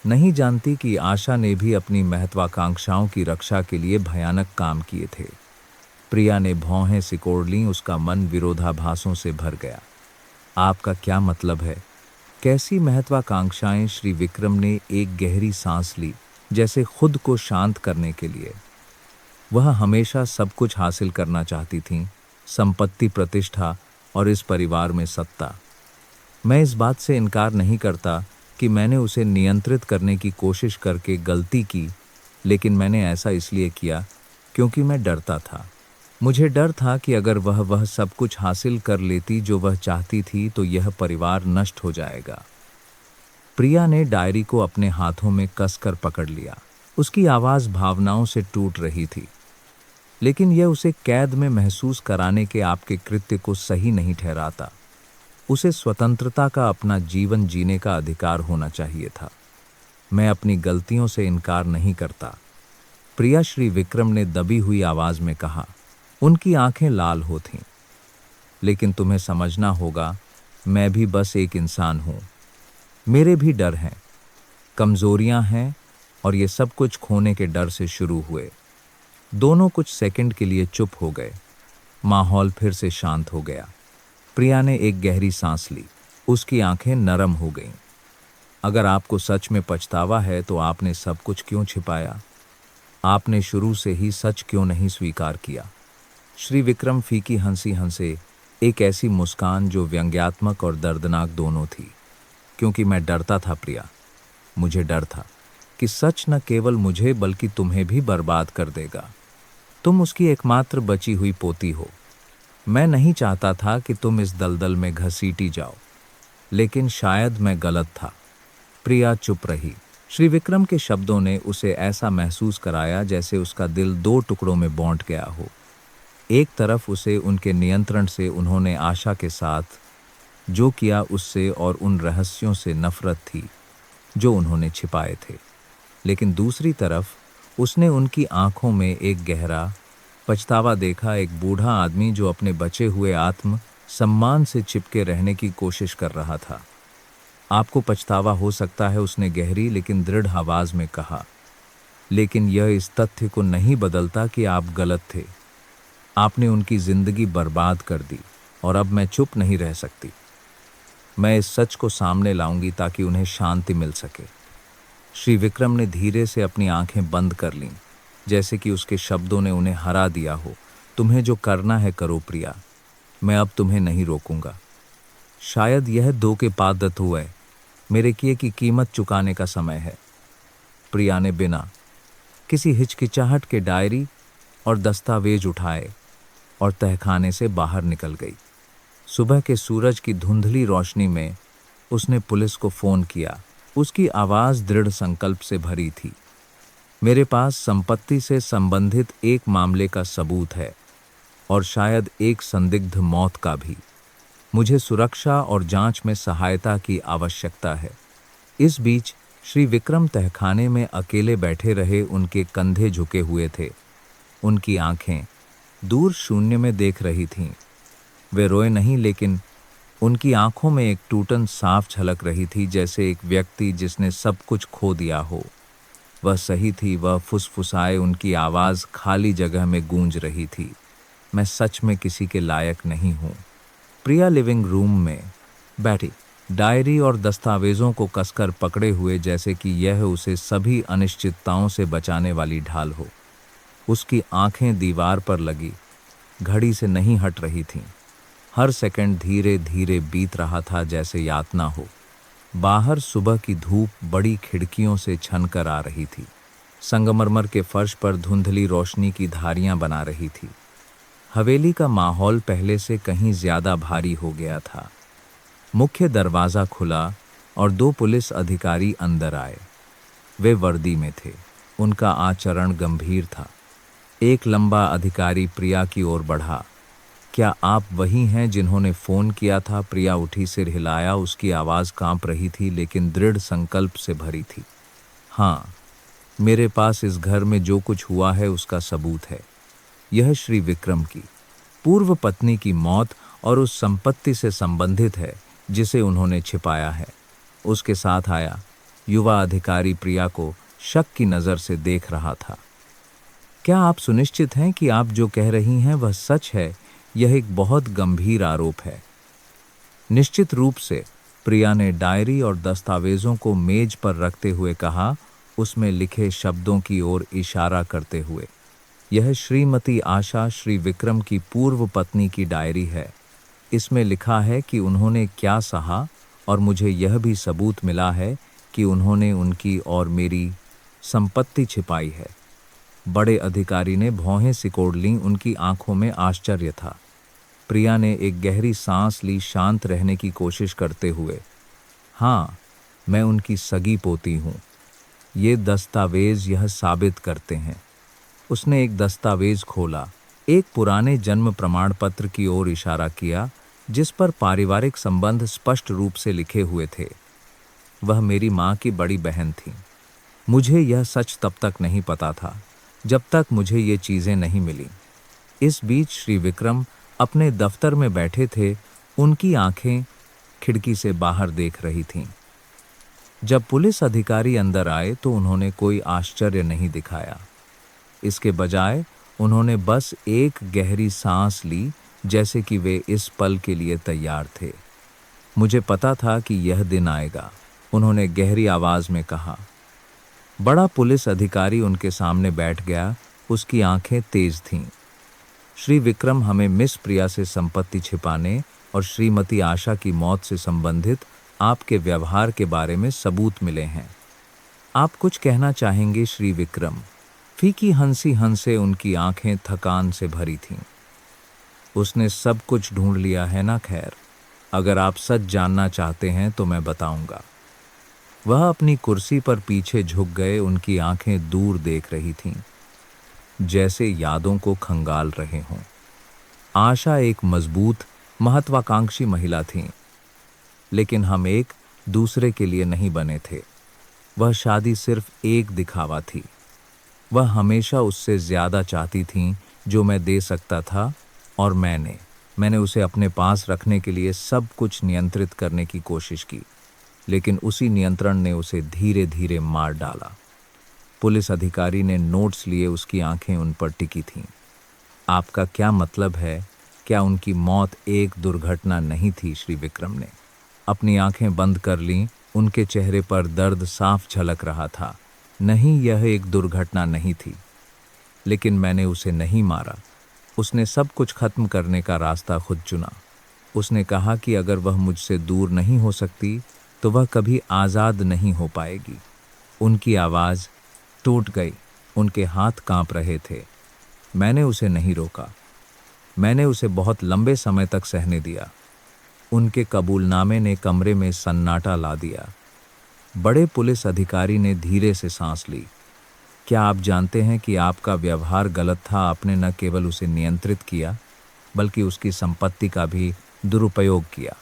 नहीं जानती कि आशा ने भी अपनी महत्वाकांक्षाओं की रक्षा के लिए भयानक काम किए थे। प्रिया ने भौहें सिकोड़ लीं, उसका मन विरोधाभासों से भर गया। आपका क्या मतलब है? कैसी महत्वाकांक्षाएं? श्री विक्रम ने एक गहरी सांस ली, जैसे खुद को शांत करने के लिए। वह हमेशा सब कुछ हासिल करना चाहती थीं, संपत्ति, प्रतिष्ठा और इस परिवार में सत्ता। मैं इस बात से इनकार नहीं करता कि मैंने उसे नियंत्रित करने की कोशिश करके गलती की, लेकिन मैंने ऐसा इसलिए किया क्योंकि मैं डरता था। मुझे डर था कि अगर वह सब कुछ हासिल कर लेती जो वह चाहती थी तो यह परिवार नष्ट हो जाएगा। प्रिया ने डायरी को अपने हाथों में कसकर पकड़ लिया। उसकी आवाज़ भावनाओं से टूट रही थी, लेकिन यह उसे कैद में महसूस कराने के आपके कृत्य को सही नहीं ठहराता। उसे स्वतंत्रता का अपना जीवन जीने का अधिकार होना चाहिए था। मैं अपनी गलतियों से इनकार नहीं करता, प्रिया, श्री विक्रम ने दबी हुई आवाज में कहा। उनकी आंखें लाल हो थीं। लेकिन तुम्हें समझना होगा, मैं भी बस एक इंसान हूं। मेरे भी डर हैं, कमजोरियां हैं, और ये सब कुछ खोने के डर से शुरू हुए। दोनों कुछ सेकंड के लिए चुप हो गए। माहौल फिर से शांत हो गया। प्रिया ने एक गहरी सांस ली। उसकी आंखें नरम हो गईं। अगर आपको सच में पछतावा है तो आपने सब कुछ क्यों छिपाया? आपने शुरू से ही सच क्यों नहीं स्वीकार किया? श्री विक्रम फीकी हंसी हंसे, एक ऐसी मुस्कान जो व्यंग्यात्मक और दर्दनाक दोनों थी। क्योंकि मैं डरता था प्रिया, मुझे डर था कि सच न केवल मुझे बल्कि तुम्हें भी बर्बाद कर देगा। तुम उसकी एकमात्र बची हुई पोती हो। मैं नहीं चाहता था कि तुम इस दलदल में घसीटी जाओ, लेकिन शायद मैं गलत था। प्रिया चुप रही। श्री विक्रम के शब्दों ने उसे ऐसा महसूस कराया जैसे उसका दिल दो टुकड़ों में बांट गया हो। एक तरफ उसे उनके नियंत्रण से उन्होंने आशा के साथ जो किया उससे और उन रहस्यों से नफरत थी जो उन्होंने छिपाए थे, लेकिन दूसरी तरफ उसने उनकी आंखों में एक गहरा पछतावा देखा। एक बूढ़ा आदमी जो अपने बचे हुए आत्म सम्मान से चिपके रहने की कोशिश कर रहा था। आपको पछतावा हो सकता है, उसने गहरी लेकिन दृढ़ आवाज में कहा, लेकिन यह इस तथ्य को नहीं बदलता कि आप गलत थे। आपने उनकी जिंदगी बर्बाद कर दी और अब मैं चुप नहीं रह सकती। मैं इस सच को सामने लाऊंगी ताकि उन्हें शांति मिल सके। श्री विक्रम ने धीरे से अपनी आंखें बंद कर लीं, जैसे कि उसके शब्दों ने उन्हें हरा दिया हो। तुम्हें जो करना है करो प्रिया, मैं अब तुम्हें नहीं रोकूंगा। शायद यह धोखेबाज हुआ है, मेरे किए की कीमत चुकाने का समय है। प्रिया ने बिना किसी हिचकिचाहट के डायरी और दस्तावेज उठाए और तहखाने से बाहर निकल गई। सुबह के सूरज की धुंधली रोशनी में उसने पुलिस को फोन किया। उसकी आवाज़ दृढ़ संकल्प से भरी थी। मेरे पास संपत्ति से संबंधित एक मामले का सबूत है और शायद एक संदिग्ध मौत का भी। मुझे सुरक्षा और जांच में सहायता की आवश्यकता है। इस बीच श्री विक्रम तहखाने में अकेले बैठे रहे। उनके कंधे झुके हुए थे। उनकी आंखें दूर शून्य में देख रही थीं। वे रोए नहीं, लेकिन उनकी आंखों में एक टूटन साफ झलक रही थी, जैसे एक व्यक्ति जिसने सब कुछ खो दिया हो। वह सही थी, वह फुसफुसाए। उनकी आवाज़ खाली जगह में गूंज रही थी, मैं सच में किसी के लायक नहीं हूँ। प्रिया लिविंग रूम में बैठी, डायरी और दस्तावेजों को कसकर पकड़े हुए, जैसे कि यह उसे सभी अनिश्चितताओं से बचाने वाली ढाल हो। उसकी आंखें दीवार पर लगी घड़ी से नहीं हट रही थीं। हर सेकंड धीरे धीरे बीत रहा था, जैसे यातना हो। बाहर सुबह की धूप बड़ी खिड़कियों से छनकर आ रही थी। संगमरमर के फर्श पर धुंधली रोशनी की धारियां बना रही थी। हवेली का माहौल पहले से कहीं ज्यादा भारी हो गया था। मुख्य दरवाज़ा खुला और दो पुलिस अधिकारी अंदर आए। वे वर्दी में थे। उनका आचरण गंभीर था। एक लंबा अधिकारी प्रिया की ओर बढ़ा। क्या आप वही हैं जिन्होंने फ़ोन किया था? प्रिया उठी, सिर हिलाया। उसकी आवाज़ कांप रही थी, लेकिन दृढ़ संकल्प से भरी थी। हाँ, मेरे पास इस घर में जो कुछ हुआ है उसका सबूत है। यह श्री विक्रम की पूर्व पत्नी की मौत और उस संपत्ति से संबंधित है जिसे उन्होंने छिपाया है। उसके साथ आया युवा अधिकारी प्रिया को शक की नज़र से देख रहा था। क्या आप सुनिश्चित हैं कि आप जो कह रही हैं वह सच है? यह एक बहुत गंभीर आरोप है। निश्चित रूप से, प्रिया ने डायरी और दस्तावेजों को मेज पर रखते हुए कहा, उसमें लिखे शब्दों की ओर इशारा करते हुए। यह श्रीमती आशा श्री विक्रम की पूर्व पत्नी की डायरी है। इसमें लिखा है कि उन्होंने क्या सहा, और मुझे यह भी सबूत मिला है कि उन्होंने उनकी और मेरी संपत्ति छिपाई है। बड़े अधिकारी ने भौहें सिकोड़ लीं, उनकी आंखों में आश्चर्य था। प्रिया ने एक गहरी सांस ली, शांत रहने की कोशिश करते हुए। हाँ, मैं उनकी सगी पोती हूँ। ये दस्तावेज यह साबित करते हैं। उसने एक दस्तावेज खोला, एक पुराने जन्म प्रमाण पत्र की ओर इशारा किया, जिस पर पारिवारिक संबंध स्पष्ट रूप से लिखे हुए थे। वह मेरी माँ की बड़ी बहन थी। मुझे यह सच तब तक नहीं पता था जब तक मुझे ये चीज़ें नहीं मिली। इस बीच श्री विक्रम अपने दफ्तर में बैठे थे। उनकी आंखें खिड़की से बाहर देख रही थीं। जब पुलिस अधिकारी अंदर आए तो उन्होंने कोई आश्चर्य नहीं दिखाया। इसके बजाय उन्होंने बस एक गहरी सांस ली, जैसे कि वे इस पल के लिए तैयार थे। मुझे पता था कि यह दिन आएगा, उन्होंने गहरी आवाज में कहा। बड़ा पुलिस अधिकारी उनके सामने बैठ गया। उसकी आंखें तेज थीं। श्री विक्रम, हमें मिस प्रिया से संपत्ति छिपाने और श्रीमती आशा की मौत से संबंधित आपके व्यवहार के बारे में सबूत मिले हैं। आप कुछ कहना चाहेंगे श्री विक्रम? फीकी हंसी हंसे उनकी आंखें थकान से भरी थीं। उसने सब कुछ ढूंढ लिया है ना? खैर, अगर आप सच जानना चाहते हैं तो मैं बताऊंगा। वह अपनी कुर्सी पर पीछे झुक गए। उनकी आंखें दूर देख रही थीं, जैसे यादों को खंगाल रहे हों। आशा एक मजबूत, महत्वाकांक्षी महिला थीं, लेकिन हम एक दूसरे के लिए नहीं बने थे। वह शादी सिर्फ एक दिखावा थी। वह हमेशा उससे ज्यादा चाहती थीं जो मैं दे सकता था, और मैंने उसे अपने पास रखने के लिए सब कुछ नियंत्रित करने की कोशिश की, लेकिन उसी नियंत्रण ने उसे धीरे धीरे मार डाला। पुलिस अधिकारी ने नोट्स लिए। उसकी आंखें उन पर टिकी थीं। आपका क्या मतलब है? क्या उनकी मौत एक दुर्घटना नहीं थी? श्री विक्रम ने अपनी आंखें बंद कर लीं। उनके चेहरे पर दर्द साफ झलक रहा था। नहीं, यह एक दुर्घटना नहीं थी, लेकिन मैंने उसे नहीं मारा। उसने सब कुछ खत्म करने का रास्ता खुद चुना। उसने कहा कि अगर वह मुझसे दूर नहीं हो सकती तो वह कभी आज़ाद नहीं हो पाएगी। उनकी आवाज़ टूट गई। उनके हाथ कांप रहे थे। मैंने उसे नहीं रोका। मैंने उसे बहुत लंबे समय तक सहने दिया। उनके कबूलनामे ने कमरे में सन्नाटा ला दिया। बड़े पुलिस अधिकारी ने धीरे से सांस ली। क्या आप जानते हैं कि आपका व्यवहार गलत था? आपने न केवल उसे नियंत्रित किया, बल्कि उसकी संपत्ति का भी दुरुपयोग किया।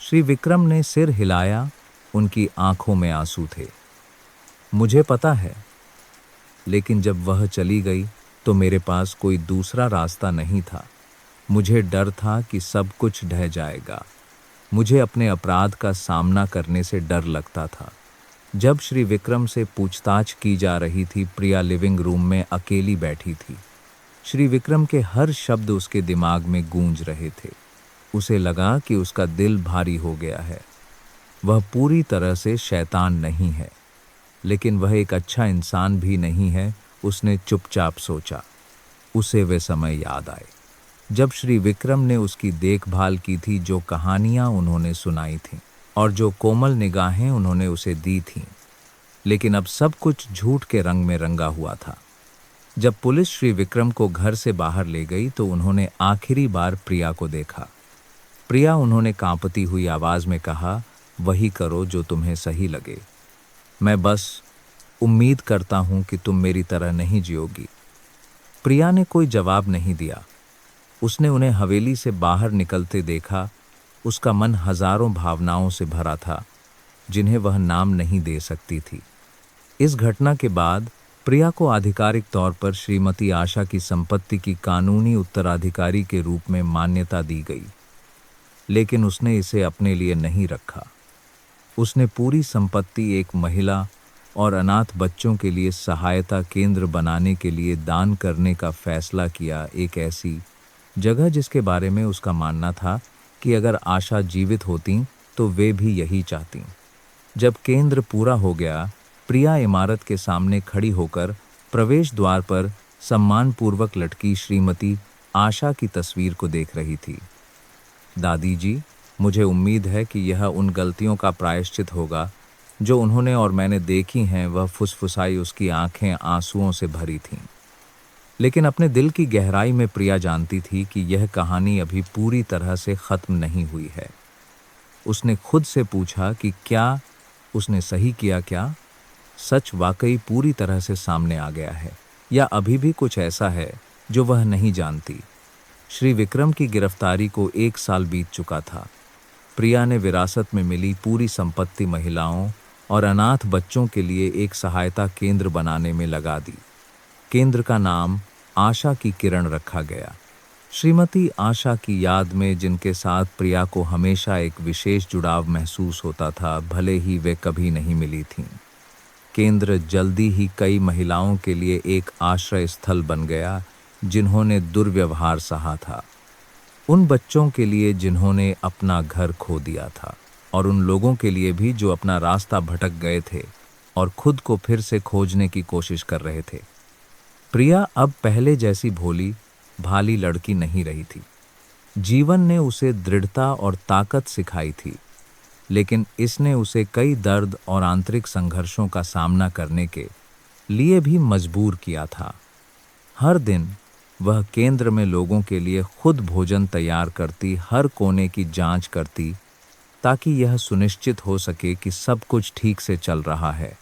श्री विक्रम ने सिर हिलाया। उनकी आंखों में आंसू थे। मुझे पता है, लेकिन जब वह चली गई तो मेरे पास कोई दूसरा रास्ता नहीं था। मुझे डर था कि सब कुछ ढह जाएगा। मुझे अपने अपराध का सामना करने से डर लगता था। जब श्री विक्रम से पूछताछ की जा रही थी, प्रिया लिविंग रूम में अकेली बैठी थी। श्री विक्रम के हर शब्द उसके दिमाग में गूंज रहे थे। उसे लगा कि उसका दिल भारी हो गया है। वह पूरी तरह से शैतान नहीं है, लेकिन वह एक अच्छा इंसान भी नहीं है। उसने चुपचाप सोचा। उसे वे समय याद आए जब श्री विक्रम ने उसकी देखभाल की थी, जो कहानियां उन्होंने सुनाई थीं और जो कोमल निगाहें उन्होंने उसे दी थीं। लेकिन अब सब कुछ झूठ के रंग में रंगा हुआ था। जब पुलिस श्री विक्रम को घर से बाहर ले गई तो उन्होंने आखिरी बार प्रिया को देखा। प्रिया, उन्होंने कांपती हुई आवाज में कहा, वही करो जो तुम्हें सही लगे। मैं बस उम्मीद करता हूं कि तुम मेरी तरह नहीं जियोगी। प्रिया ने कोई जवाब नहीं दिया। उसने उन्हें हवेली से बाहर निकलते देखा। उसका मन हजारों भावनाओं से भरा था, जिन्हें वह नाम नहीं दे सकती थी। इस घटना के बाद प्रिया को आधिकारिक तौर पर श्रीमती आशा की संपत्ति की कानूनी उत्तराधिकारी के रूप में मान्यता दी गई, लेकिन उसने इसे अपने लिए नहीं रखा। उसने पूरी संपत्ति एक महिला और अनाथ बच्चों के लिए सहायता केंद्र बनाने के लिए दान करने का फैसला किया, एक ऐसी जगह जिसके बारे में उसका मानना था कि अगर आशा जीवित होती तो वे भी यही चाहती। जब केंद्र पूरा हो गया, प्रिया इमारत के सामने खड़ी होकर प्रवेश द्वार पर सम्मानपूर्वक लटकी श्रीमती आशा की तस्वीर को देख रही थी। दादी जी, मुझे उम्मीद है कि यह उन गलतियों का प्रायश्चित होगा जो उन्होंने और मैंने देखी हैं। वह फुसफुसाई, उसकी आंखें आंसुओं से भरी थीं। लेकिन अपने दिल की गहराई में प्रिया जानती थी कि यह कहानी अभी पूरी तरह से खत्म नहीं हुई है। उसने खुद से पूछा कि क्या उसने सही किया, क्या सच वाकई पूरी तरह से सामने आ गया है, या अभी भी कुछ ऐसा है जो वह नहीं जानती। श्री विक्रम की गिरफ्तारी को 1 साल बीत चुका था। प्रिया ने विरासत में मिली पूरी संपत्ति महिलाओं और अनाथ बच्चों के लिए एक सहायता केंद्र बनाने में लगा दी। केंद्र का नाम आशा की किरण रखा गया, श्रीमती आशा की याद में, जिनके साथ प्रिया को हमेशा एक विशेष जुड़ाव महसूस होता था, भले ही वे कभी नहीं मिली थीं। केंद्र जल्दी ही कई महिलाओं के लिए एक आश्रय स्थल बन गया जिन्होंने दुर्व्यवहार सहा था, उन बच्चों के लिए जिन्होंने अपना घर खो दिया था, और उन लोगों के लिए भी जो अपना रास्ता भटक गए थे और खुद को फिर से खोजने की कोशिश कर रहे थे। प्रिया अब पहले जैसी भोली भाली लड़की नहीं रही थी। जीवन ने उसे दृढ़ता और ताकत सिखाई थी, लेकिन इसने उसे कई दर्द और आंतरिक संघर्षों का सामना करने के लिए भी मजबूर किया था। हर दिन वह केंद्र में लोगों के लिए खुद भोजन तैयार करती, हर कोने की जांच करती, ताकि यह सुनिश्चित हो सके कि सब कुछ ठीक से चल रहा है।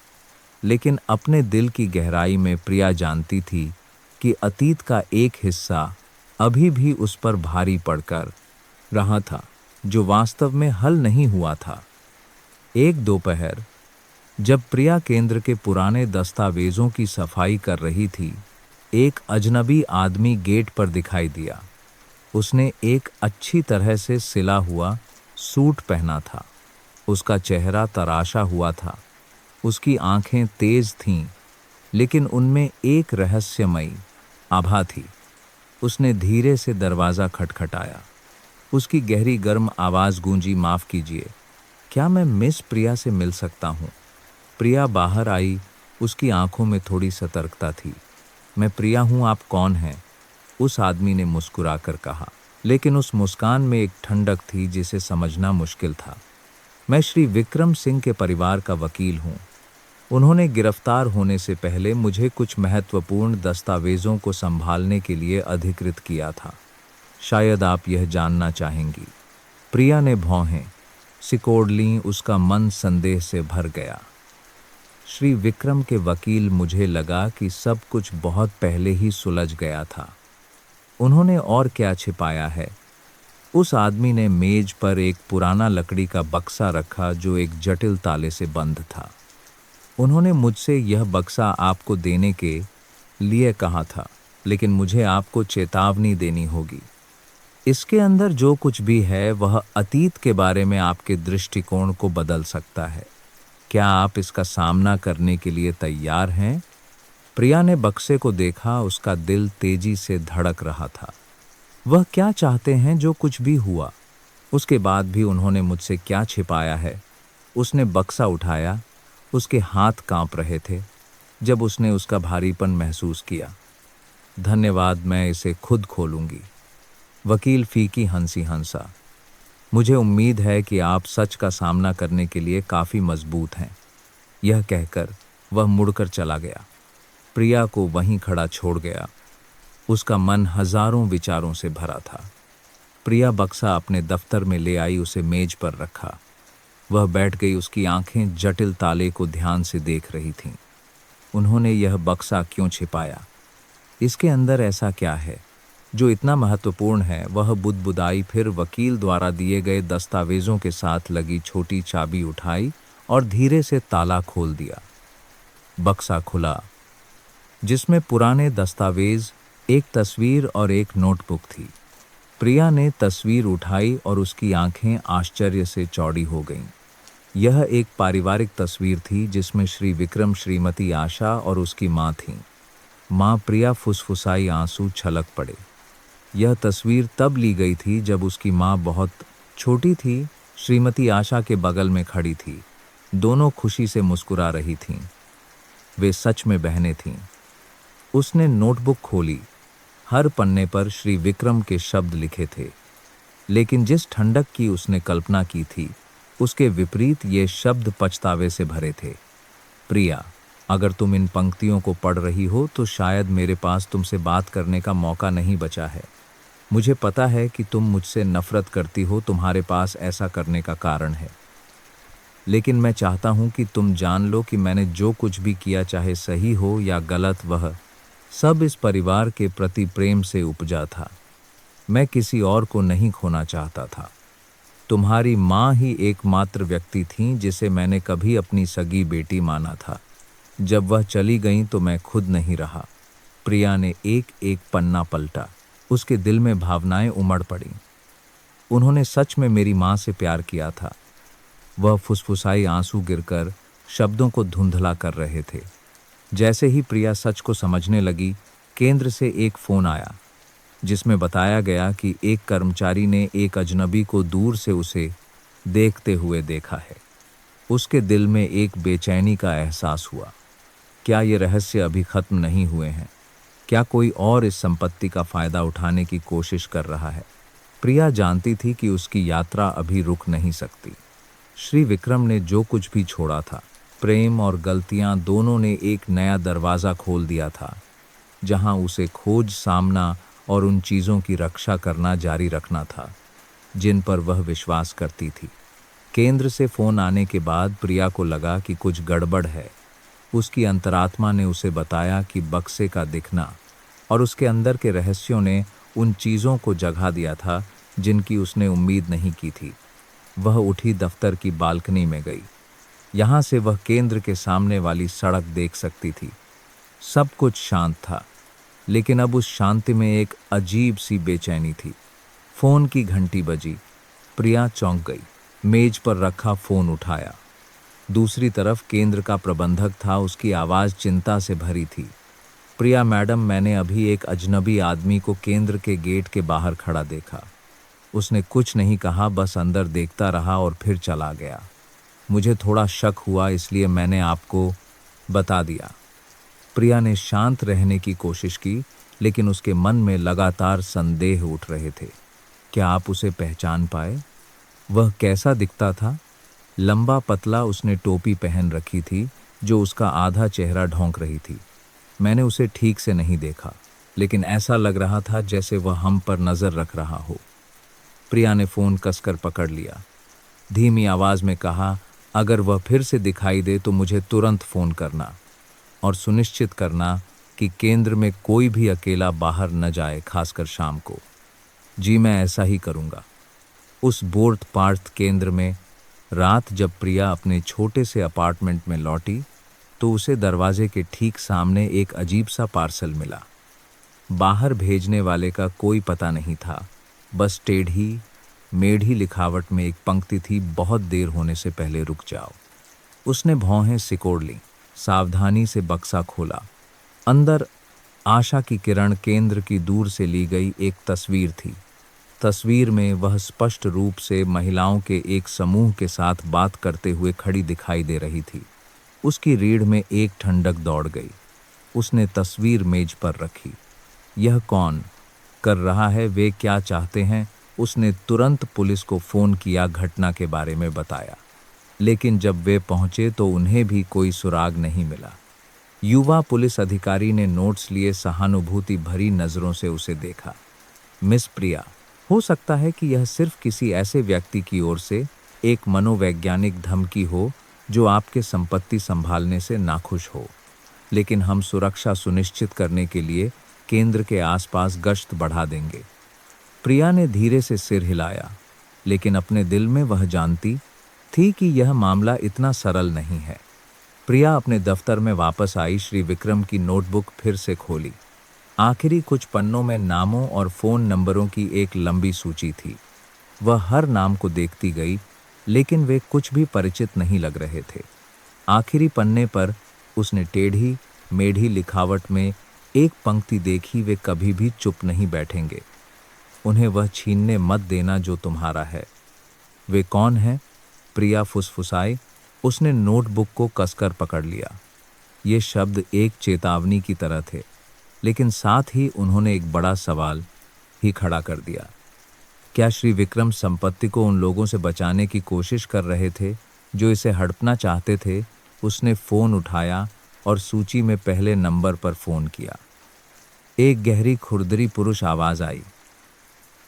लेकिन अपने दिल की गहराई में प्रिया जानती थी कि अतीत का एक हिस्सा अभी भी उस पर भारी पड़कर रहा था, जो वास्तव में हल नहीं हुआ था। एक दोपहर जब प्रिया केंद्र के पुराने दस्तावेजों की सफाई कर रही थी, एक अजनबी आदमी गेट पर दिखाई दिया। उसने एक अच्छी तरह से सिला हुआ सूट पहना था। उसका चेहरा तराशा हुआ था, उसकी आंखें तेज थीं, लेकिन उनमें एक रहस्यमयी आभा थी। उसने धीरे से दरवाज़ा खटखटाया। उसकी गहरी गर्म आवाज़ गूंजी, माफ़ कीजिए, क्या मैं मिस प्रिया से मिल सकता हूँ? प्रिया बाहर आई, उसकी आंखों में थोड़ी सतर्कता थी। मैं प्रिया हूँ, आप कौन हैं? उस आदमी ने मुस्कुराकर कहा, लेकिन उस मुस्कान में एक ठंडक थी जिसे समझना मुश्किल था। मैं श्री विक्रम सिंह के परिवार का वकील हूँ। उन्होंने गिरफ्तार होने से पहले मुझे कुछ महत्वपूर्ण दस्तावेजों को संभालने के लिए अधिकृत किया था। शायद आप यह जानना चाहेंगी। प्रिया ने भौहें सिकोड़ लीं, उसका मन संदेह से भर गया। श्री विक्रम के वकील, मुझे लगा कि सब कुछ बहुत पहले ही सुलझ गया था। उन्होंने और क्या छिपाया है? उस आदमी ने मेज पर एक पुराना लकड़ी का बक्सा रखा जो एक जटिल ताले से बंद था। उन्होंने मुझसे यह बक्सा आपको देने के लिए कहा था, लेकिन मुझे आपको चेतावनी देनी होगी। इसके अंदर जो कुछ भी है वह अतीत के बारे में आपके दृष्टिकोण को बदल सकता है। क्या आप इसका सामना करने के लिए तैयार हैं? प्रिया ने बक्से को देखा, उसका दिल तेजी से धड़क रहा था। वह क्या चाहते हैं जो कुछ भी हुआ, उसके बाद भी उन्होंने मुझसे क्या छिपाया है? उसने बक्सा उठाया, उसके हाथ कांप रहे थे जब उसने उसका भारीपन महसूस किया। धन्यवाद, मैं इसे खुद खोलूंगी। वकील फीकी हंसी हंसा। मुझे उम्मीद है कि आप सच का सामना करने के लिए काफ़ी मजबूत हैं। यह कहकर वह मुड़कर चला गया। प्रिया को वहीं खड़ा छोड़ गया। उसका मन हजारों विचारों से भरा था। प्रिया बक्सा अपने दफ्तर में ले आई, उसे मेज पर रखा। वह बैठ गई, उसकी आंखें जटिल ताले को ध्यान से देख रही थीं। उन्होंने यह बक्सा क्यों छिपाया? इसके अंदर ऐसा क्या है जो इतना महत्वपूर्ण है? वह बुदबुदाई, फिर वकील द्वारा दिए गए दस्तावेजों के साथ लगी छोटी चाबी उठाई और धीरे से ताला खोल दिया। बक्सा खुला, जिसमें पुराने दस्तावेज, एक तस्वीर और एक नोटबुक थी। प्रिया ने तस्वीर उठाई और उसकी आंखें आश्चर्य से चौड़ी हो गईं। यह एक पारिवारिक तस्वीर थी जिसमें श्री विक्रम, श्रीमती आशा और उसकी माँ थीं। माँ प्रिया फुसफुसाई, आंसू छलक पड़े। यह तस्वीर तब ली गई थी जब उसकी माँ बहुत छोटी थी। श्रीमती आशा के बगल में खड़ी थी। दोनों खुशी से मुस्कुरा रही थीं। वे सच में बहनें थीं। उसने नोटबुक खोली। हर पन्ने पर श्री विक्रम के शब्द लिखे थे, लेकिन जिस ठंडक की उसने कल्पना की थी, उसके विपरीत ये शब्द पछतावे से भरे थे। प्रिया, अगर तुम इन पंक्तियों को पढ़ रही हो तो शायद मेरे पास तुमसे बात करने का मौका नहीं बचा है। मुझे पता है कि तुम मुझसे नफरत करती हो, तुम्हारे पास ऐसा करने का कारण है, लेकिन मैं चाहता हूं कि तुम जान लो कि मैंने जो कुछ भी किया, चाहे सही हो या गलत, वह सब इस परिवार के प्रति प्रेम से उपजा था। मैं किसी और को नहीं खोना चाहता था। तुम्हारी माँ ही एकमात्र व्यक्ति थी जिसे मैंने कभी अपनी सगी बेटी माना था। जब वह चली गई तो मैं खुद नहीं रहा। प्रिया ने एक एक पन्ना पलटा। उसके दिल में भावनाएं उमड़ पड़ी। उन्होंने सच में मेरी माँ से प्यार किया था। वह फुसफुसाई, आंसू गिरकर शब्दों को धुंधला कर रहे थे। जैसे ही प्रिया सच को समझने लगी, केंद्र से एक फोन आया जिसमें बताया गया कि एक कर्मचारी ने एक अजनबी को दूर से उसे देखते हुए देखा है। उसके दिल में एक बेचैनी का एहसास हुआ। क्या ये रहस्य अभी खत्म नहीं हुए हैं? क्या कोई और इस संपत्ति का फायदा उठाने की कोशिश कर रहा है? प्रिया जानती थी कि उसकी यात्रा अभी रुक नहीं सकती। श्री विक्रम ने जो कुछ भी छोड़ा था, प्रेम और गलतियां दोनों ने एक नया दरवाज़ा खोल दिया था, जहां उसे खोज, सामना और उन चीज़ों की रक्षा करना जारी रखना था जिन पर वह विश्वास करती थी। केंद्र से फ़ोन आने के बाद प्रिया को लगा कि कुछ गड़बड़ है। उसकी अंतरात्मा ने उसे बताया कि बक्से का दिखना और उसके अंदर के रहस्यों ने उन चीज़ों को जगा दिया था जिनकी उसने उम्मीद नहीं की थी। वह उठी, दफ्तर की बालकनी में गई। यहाँ से वह केंद्र के सामने वाली सड़क देख सकती थी। सब कुछ शांत था, लेकिन अब उस शांति में एक अजीब सी बेचैनी थी। फ़ोन की घंटी बजी। प्रिया चौंक गई। मेज पर रखा फ़ोन उठाया। दूसरी तरफ केंद्र का प्रबंधक था। उसकी आवाज़ चिंता से भरी थी। प्रिया मैडम, मैंने अभी एक अजनबी आदमी को केंद्र के गेट के बाहर खड़ा देखा। उसने कुछ नहीं कहा, बस अंदर देखता रहा और फिर चला गया। मुझे थोड़ा शक हुआ, इसलिए मैंने आपको बता दिया। प्रिया ने शांत रहने की कोशिश की, लेकिन उसके मन में लगातार संदेह उठ रहे थे। क्या आप उसे पहचान पाए? वह कैसा दिखता था? लंबा पतला, उसने टोपी पहन रखी थी जो उसका आधा चेहरा ढोंक रही थी। मैंने उसे ठीक से नहीं देखा, लेकिन ऐसा लग रहा था जैसे वह हम पर नज़र रख रहा हो। प्रिया ने फ़ोन कसकर पकड़ लिया। धीमी आवाज़ में कहा, अगर वह फिर से दिखाई दे तो मुझे तुरंत फ़ोन करना और सुनिश्चित करना कि केंद्र में कोई भी अकेला बाहर न जाए, खासकर शाम को। जी, मैं ऐसा ही करूँगा। उस बोर्ड पार्थ केंद्र में रात जब प्रिया अपने छोटे से अपार्टमेंट में लौटी तो उसे दरवाजे के ठीक सामने एक अजीब सा पार्सल मिला। बाहर भेजने वाले का कोई पता नहीं था, बस टेढ़ी मेढ़ी लिखावट में एक पंक्ति थी, बहुत देर होने से पहले रुक जाओ। उसने भौहें सिकोड़ लीं, सावधानी से बक्सा खोला। अंदर आशा की किरण केंद्र की दूर से ली गई एक तस्वीर थी। तस्वीर में वह स्पष्ट रूप से महिलाओं के एक समूह के साथ बात करते हुए खड़ी दिखाई दे रही थी। उसकी रीढ़ में एक ठंडक दौड़ गई। उसने तस्वीर मेज पर रखी। यह कौन कर रहा है? वे क्या चाहते हैं? उसने तुरंत पुलिस को फ़ोन किया, घटना के बारे में बताया, लेकिन जब वे पहुंचे तो उन्हें भी कोई सुराग नहीं मिला। युवा पुलिस अधिकारी ने नोट्स लिए, सहानुभूति भरी नज़रों से उसे देखा। मिस प्रिया, हो सकता है कि यह सिर्फ किसी ऐसे व्यक्ति की ओर से एक मनोवैज्ञानिक धमकी हो जो आपके संपत्ति संभालने से नाखुश हो, लेकिन हम सुरक्षा सुनिश्चित करने के लिए केंद्र के आसपास गश्त बढ़ा देंगे। प्रिया ने धीरे से सिर हिलाया, लेकिन अपने दिल में वह जानती थी कि यह मामला इतना सरल नहीं है। प्रिया अपने दफ्तर में वापस आई। श्री विक्रम की नोटबुक फिर से खोली। आखिरी कुछ पन्नों में नामों और फ़ोन नंबरों की एक लंबी सूची थी। वह हर नाम को देखती गई, लेकिन वे कुछ भी परिचित नहीं लग रहे थे। आखिरी पन्ने पर उसने टेढ़ी मेढ़ी लिखावट में एक पंक्ति देखी, वे कभी भी चुप नहीं बैठेंगे, उन्हें वह छीनने मत देना जो तुम्हारा है। वे कौन है? प्रिया फुसफुसाई। उसने नोटबुक को कसकर पकड़ लिया। ये शब्द एक चेतावनी की तरह थे, लेकिन साथ ही उन्होंने एक बड़ा सवाल ही खड़ा कर दिया। क्या श्री विक्रम संपत्ति को उन लोगों से बचाने की कोशिश कर रहे थे जो इसे हड़पना चाहते थे? उसने फोन उठाया और सूची में पहले नंबर पर फोन किया। एक गहरी खुरदरी पुरुष आवाज आई।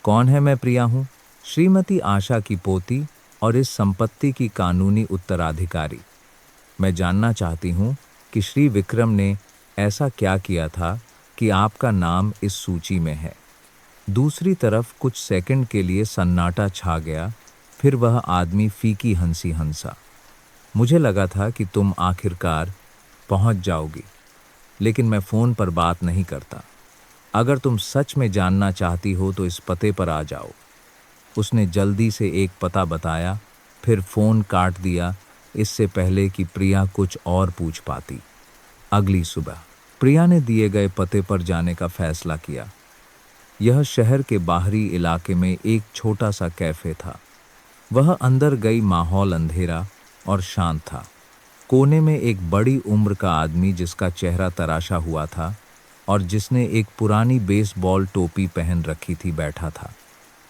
कौन है? मैं प्रिया हूं, श्रीमती आशा की पोती और इस संपत्ति की कानूनी उत्तराधिकारी। मैं जानना चाहती हूं कि श्री विक्रम ने ऐसा क्या किया था कि आपका नाम इस सूची में है। दूसरी तरफ कुछ सेकंड के लिए सन्नाटा छा गया, फिर वह आदमी फीकी हंसी हंसा। मुझे लगा था कि तुम आखिरकार पहुंच जाओगी, लेकिन मैं फोन पर बात नहीं करता। अगर तुम सच में जानना चाहती हो तो इस पते पर आ जाओ। उसने जल्दी से एक पता बताया, फिर फोन काट दिया, इससे पहले कि प्रिया कुछ और पूछ पाती। अगली सुबह प्रिया ने दिए गए पते पर जाने का फैसला किया। यह शहर के बाहरी इलाके में एक छोटा सा कैफे था। वह अंदर गई, माहौल अंधेरा और शांत था। कोने में एक बड़ी उम्र का आदमी जिसका चेहरा तराशा हुआ था और जिसने एक पुरानी बेसबॉल टोपी पहन रखी थी, बैठा था।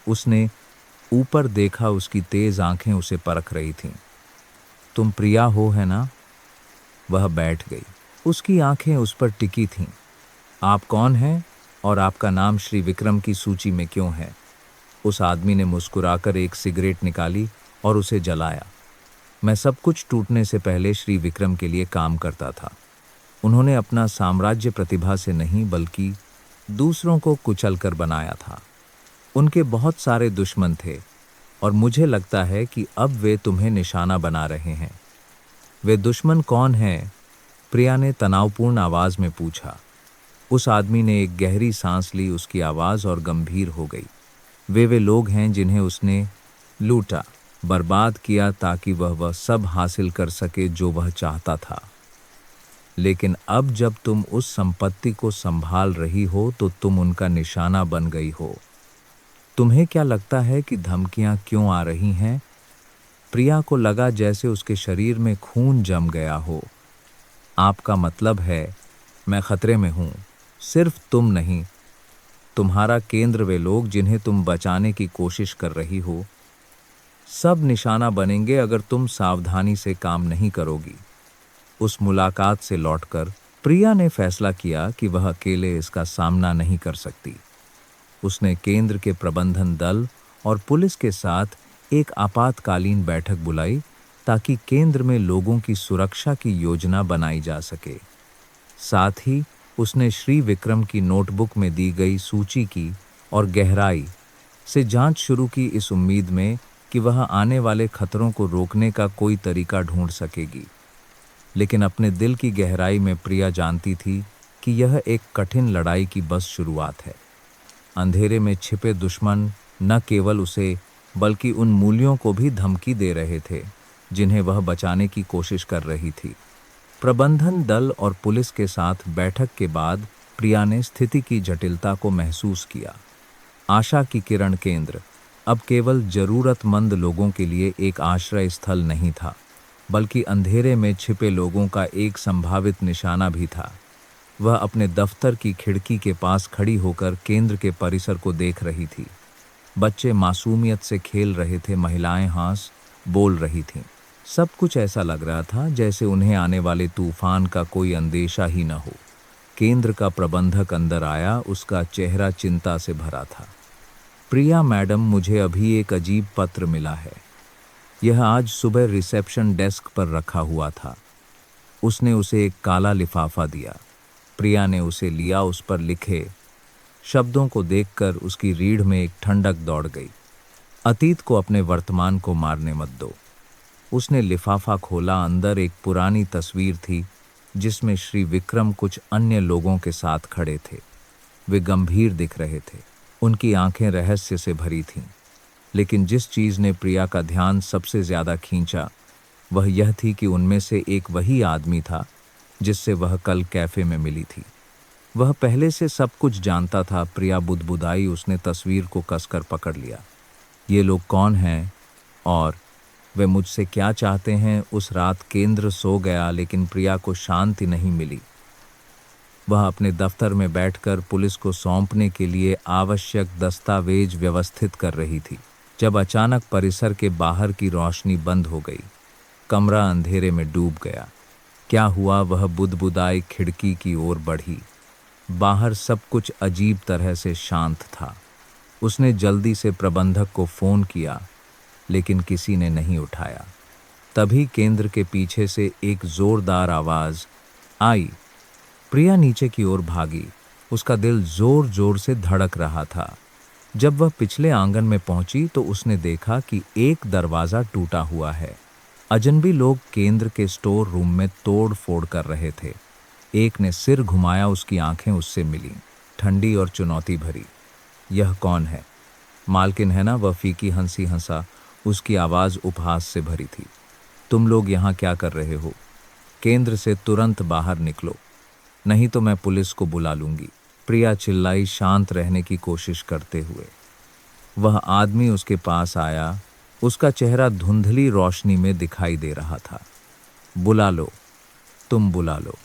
उसने ऊपर देखा, उसकी तेज आंखें उसे परख रही थीं। तुम प्रिया हो, है ना? वह बैठ गई। उसकी आंखें उस पर टिकी थीं। आप कौन हैं और आपका नाम श्री विक्रम की सूची में क्यों है? उस आदमी ने मुस्कुराकर एक सिगरेट निकाली और उसे जलाया। मैं सब कुछ टूटने से पहले श्री विक्रम के लिए काम करता था। उन्होंने अपना साम्राज्य प्रतिभा से नहीं बल्कि दूसरों को कुचल कर बनाया था। उनके बहुत सारे दुश्मन थे और मुझे लगता है कि अब वे तुम्हें निशाना बना रहे हैं। वे दुश्मन कौन हैं? प्रिया ने तनावपूर्ण आवाज में पूछा। उस आदमी ने एक गहरी सांस ली, उसकी आवाज और गंभीर हो गई। वे लोग हैं जिन्हें उसने लूटा, बर्बाद किया ताकि वह सब हासिल कर सके जो वह चाहता था। लेकिन अब जब तुम उस संपत्ति को संभाल रही हो तो तुम उनका निशाना बन गई हो। तुम्हें क्या लगता है कि धमकियां क्यों आ रही हैं? प्रिया को लगा जैसे उसके शरीर में खून जम गया हो। आपका मतलब है मैं खतरे में हूं? सिर्फ तुम नहीं, तुम्हारा केंद्र, वे लोग जिन्हें तुम बचाने की कोशिश कर रही हो, सब निशाना बनेंगे अगर तुम सावधानी से काम नहीं करोगी। उस मुलाकात से लौटकर प्रिया ने फैसला किया कि वह अकेले इसका सामना नहीं कर सकती। उसने केंद्र के प्रबंधन दल और पुलिस के साथ एक आपातकालीन बैठक बुलाई ताकि केंद्र में लोगों की सुरक्षा की योजना बनाई जा सके। साथ ही उसने श्री विक्रम की नोटबुक में दी गई सूची की और गहराई से जांच शुरू की, इस उम्मीद में कि वह आने वाले खतरों को रोकने का कोई तरीका ढूंढ सकेगी। लेकिन अपने दिल की गहराई में प्रिया जानती थी कि यह एक कठिन लड़ाई की बस शुरुआत है। अंधेरे में छिपे दुश्मन न केवल उसे बल्कि उन मूल्यों को भी धमकी दे रहे थे जिन्हें वह बचाने की कोशिश कर रही थी। प्रबंधन दल और पुलिस के साथ बैठक के बाद प्रिया ने स्थिति की जटिलता को महसूस किया। आशा की किरण केंद्र अब केवल जरूरतमंद लोगों के लिए एक आश्रय स्थल नहीं था, बल्कि अंधेरे में छिपे लोगों का एक संभावित निशाना भी था। वह अपने दफ्तर की खिड़की के पास खड़ी होकर केंद्र के परिसर को देख रही थी। बच्चे मासूमियत से खेल रहे थे, महिलाएं हंस बोल रही थीं। सब कुछ ऐसा लग रहा था जैसे उन्हें आने वाले तूफान का कोई अंदेशा ही न हो। केंद्र का प्रबंधक अंदर आया, उसका चेहरा चिंता से भरा था। प्रिया मैडम, मुझे अभी एक अजीब पत्र मिला है। यह आज सुबह रिसेप्शन डेस्क पर रखा हुआ था। उसने उसे एक काला लिफाफा दिया। प्रिया ने उसे लिया। उस पर लिखे शब्दों को देखकर उसकी रीढ़ में एक ठंडक दौड़ गई। अतीत को अपने वर्तमान को मारने मत दो। उसने लिफाफा खोला। अंदर एक पुरानी तस्वीर थी जिसमें श्री विक्रम कुछ अन्य लोगों के साथ खड़े थे। वे गंभीर दिख रहे थे। उनकी आंखें रहस्य से भरी थीं। लेकिन जिस चीज़ ने प्रिया का ध्यान सबसे ज़्यादा खींचा वह यह थी कि उनमें से एक वही आदमी था जिससे वह कल कैफ़े में मिली थी। वह पहले से सब कुछ जानता था। प्रिया बुदबुदाई, उसने तस्वीर को कसकर पकड़ लिया। ये लोग कौन हैं और वे मुझसे क्या चाहते हैं? उस रात केंद्र सो गया लेकिन प्रिया को शांति नहीं मिली। वह अपने दफ्तर में बैठकर पुलिस को सौंपने के लिए आवश्यक दस्तावेज व्यवस्थित कर रही थी जब अचानक परिसर के बाहर की रोशनी बंद हो गई। कमरा अंधेरे में डूब गया। क्या हुआ? वह बुदबुदाई खिड़की की ओर बढ़ी। बाहर सब कुछ अजीब तरह से शांत था। उसने जल्दी से प्रबंधक को फ़ोन किया लेकिन किसी ने नहीं उठाया। तभी केंद्र के पीछे से एक जोरदार आवाज़ आई। प्रिया नीचे की ओर भागी। उसका दिल जोर जोर से धड़क रहा था। जब वह पिछले आंगन में पहुंची तो उसने देखा कि एक दरवाज़ा टूटा हुआ है। अजनबी लोग केंद्र के स्टोर रूम में तोड़ फोड़ कर रहे थे। एक ने सिर घुमाया, उसकी आंखें उससे मिलीं, ठंडी और चुनौती भरी। यह कौन है? मालकिन है ना? वह फीकी हंसी हंसा। उसकी आवाज़ उपहास से भरी थी। तुम लोग यहाँ क्या कर रहे हो? केंद्र से तुरंत बाहर निकलो, नहीं तो मैं पुलिस को बुला लूंगी। प्रिया चिल्लाई, शांत रहने की कोशिश करते हुए। वह आदमी उसके पास आया। उसका चेहरा धुंधली रोशनी में दिखाई दे रहा था। बुला लो, तुम बुला लो,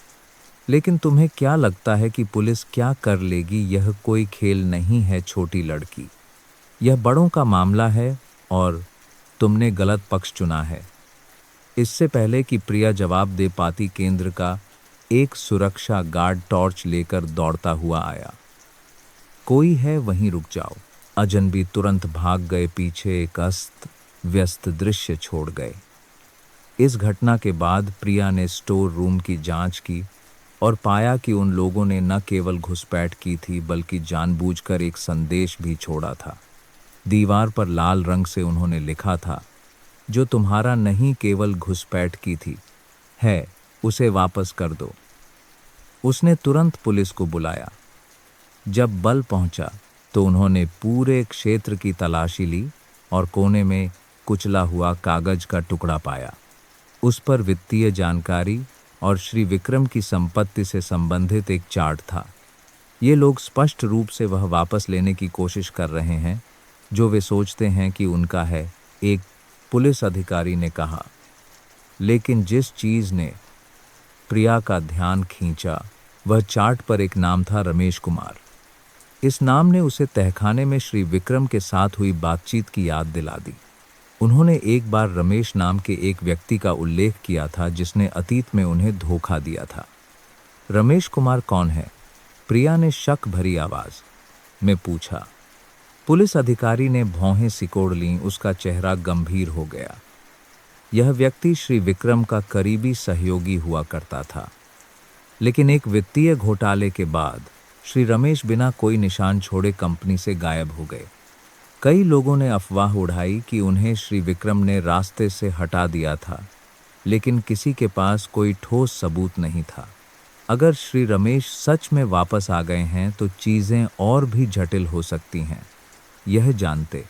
लेकिन तुम्हें क्या लगता है कि पुलिस क्या कर लेगी? यह कोई खेल नहीं है छोटी लड़की, यह बड़ों का मामला है और तुमने गलत पक्ष चुना है। इससे पहले कि प्रिया जवाब दे पाती, केंद्र का एक सुरक्षा गार्ड टॉर्च लेकर दौड़ता हुआ आया। कोई है? वहीं रुक जाओ। अजनबी तुरंत भाग गए पीछे, एक अस्त व्यस्त दृश्य छोड़ गए। इस घटना के बाद प्रिया ने स्टोर रूम की जांच की और पाया कि उन लोगों ने न केवल घुसपैठ की थी बल्कि जानबूझकर एक संदेश भी छोड़ा था। दीवार पर लाल रंग से उन्होंने लिखा था, जो तुम्हारा नहीं केवल घुसपैठ की थी है, उसे वापस कर दो। उसने तुरंत पुलिस को बुलाया। जब बल पहुंचा तो उन्होंने पूरे क्षेत्र की तलाशी ली और कोने में कुचला हुआ कागज का टुकड़ा पाया। उस पर वित्तीय जानकारी और श्री विक्रम की संपत्ति से संबंधित एक चार्ट था। ये लोग स्पष्ट रूप से वह वापस लेने की कोशिश कर रहे हैं जो वे सोचते हैं कि उनका है, एक पुलिस अधिकारी ने कहा। लेकिन जिस चीज़ ने प्रिया का ध्यान खींचा वह चार्ट पर एक नाम था, रमेश कुमार। इस नाम ने उसे तहखाने में श्री विक्रम के साथ हुई बातचीत की याद दिला दी। उन्होंने एक बार रमेश नाम के एक व्यक्ति का उल्लेख किया था जिसने अतीत में उन्हें धोखा दिया था। रमेश कुमार कौन है? प्रिया ने शक भरी आवाज में पूछा। पुलिस अधिकारी ने भौहें सिकोड़ लीं, उसका चेहरा गंभीर हो गया। यह व्यक्ति श्री विक्रम का करीबी सहयोगी हुआ करता था, लेकिन एक वित्तीय घोटाले के बाद श्री रमेश बिना कोई निशान छोड़े कंपनी से गायब हो गए। कई लोगों ने अफवाह उड़ाई कि उन्हें श्री विक्रम ने रास्ते से हटा दिया था, लेकिन किसी के पास कोई ठोस सबूत नहीं था। अगर श्री रमेश सच में वापस आ गए हैं तो चीज़ें और भी जटिल हो सकती हैं। यह जानते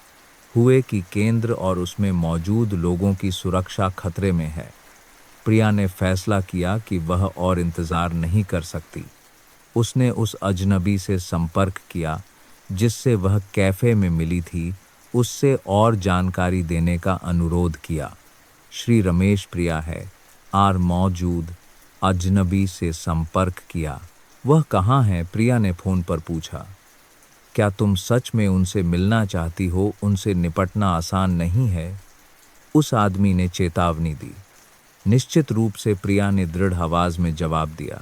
हुए कि केंद्र और उसमें मौजूद लोगों की सुरक्षा खतरे में है, प्रिया ने फैसला किया कि वह और इंतज़ार नहीं कर सकती। उसने उस अजनबी से संपर्क किया जिससे वह कैफ़े में मिली थी, उससे और जानकारी देने का अनुरोध किया। श्री रमेश प्रिया है आर मौजूद अजनबी से संपर्क किया। वह कहाँ है? प्रिया ने फ़ोन पर पूछा। क्या तुम सच में उनसे मिलना चाहती हो? उनसे निपटना आसान नहीं है, उस आदमी ने चेतावनी दी। निश्चित रूप से, प्रिया ने दृढ़ आवाज़ में जवाब दिया।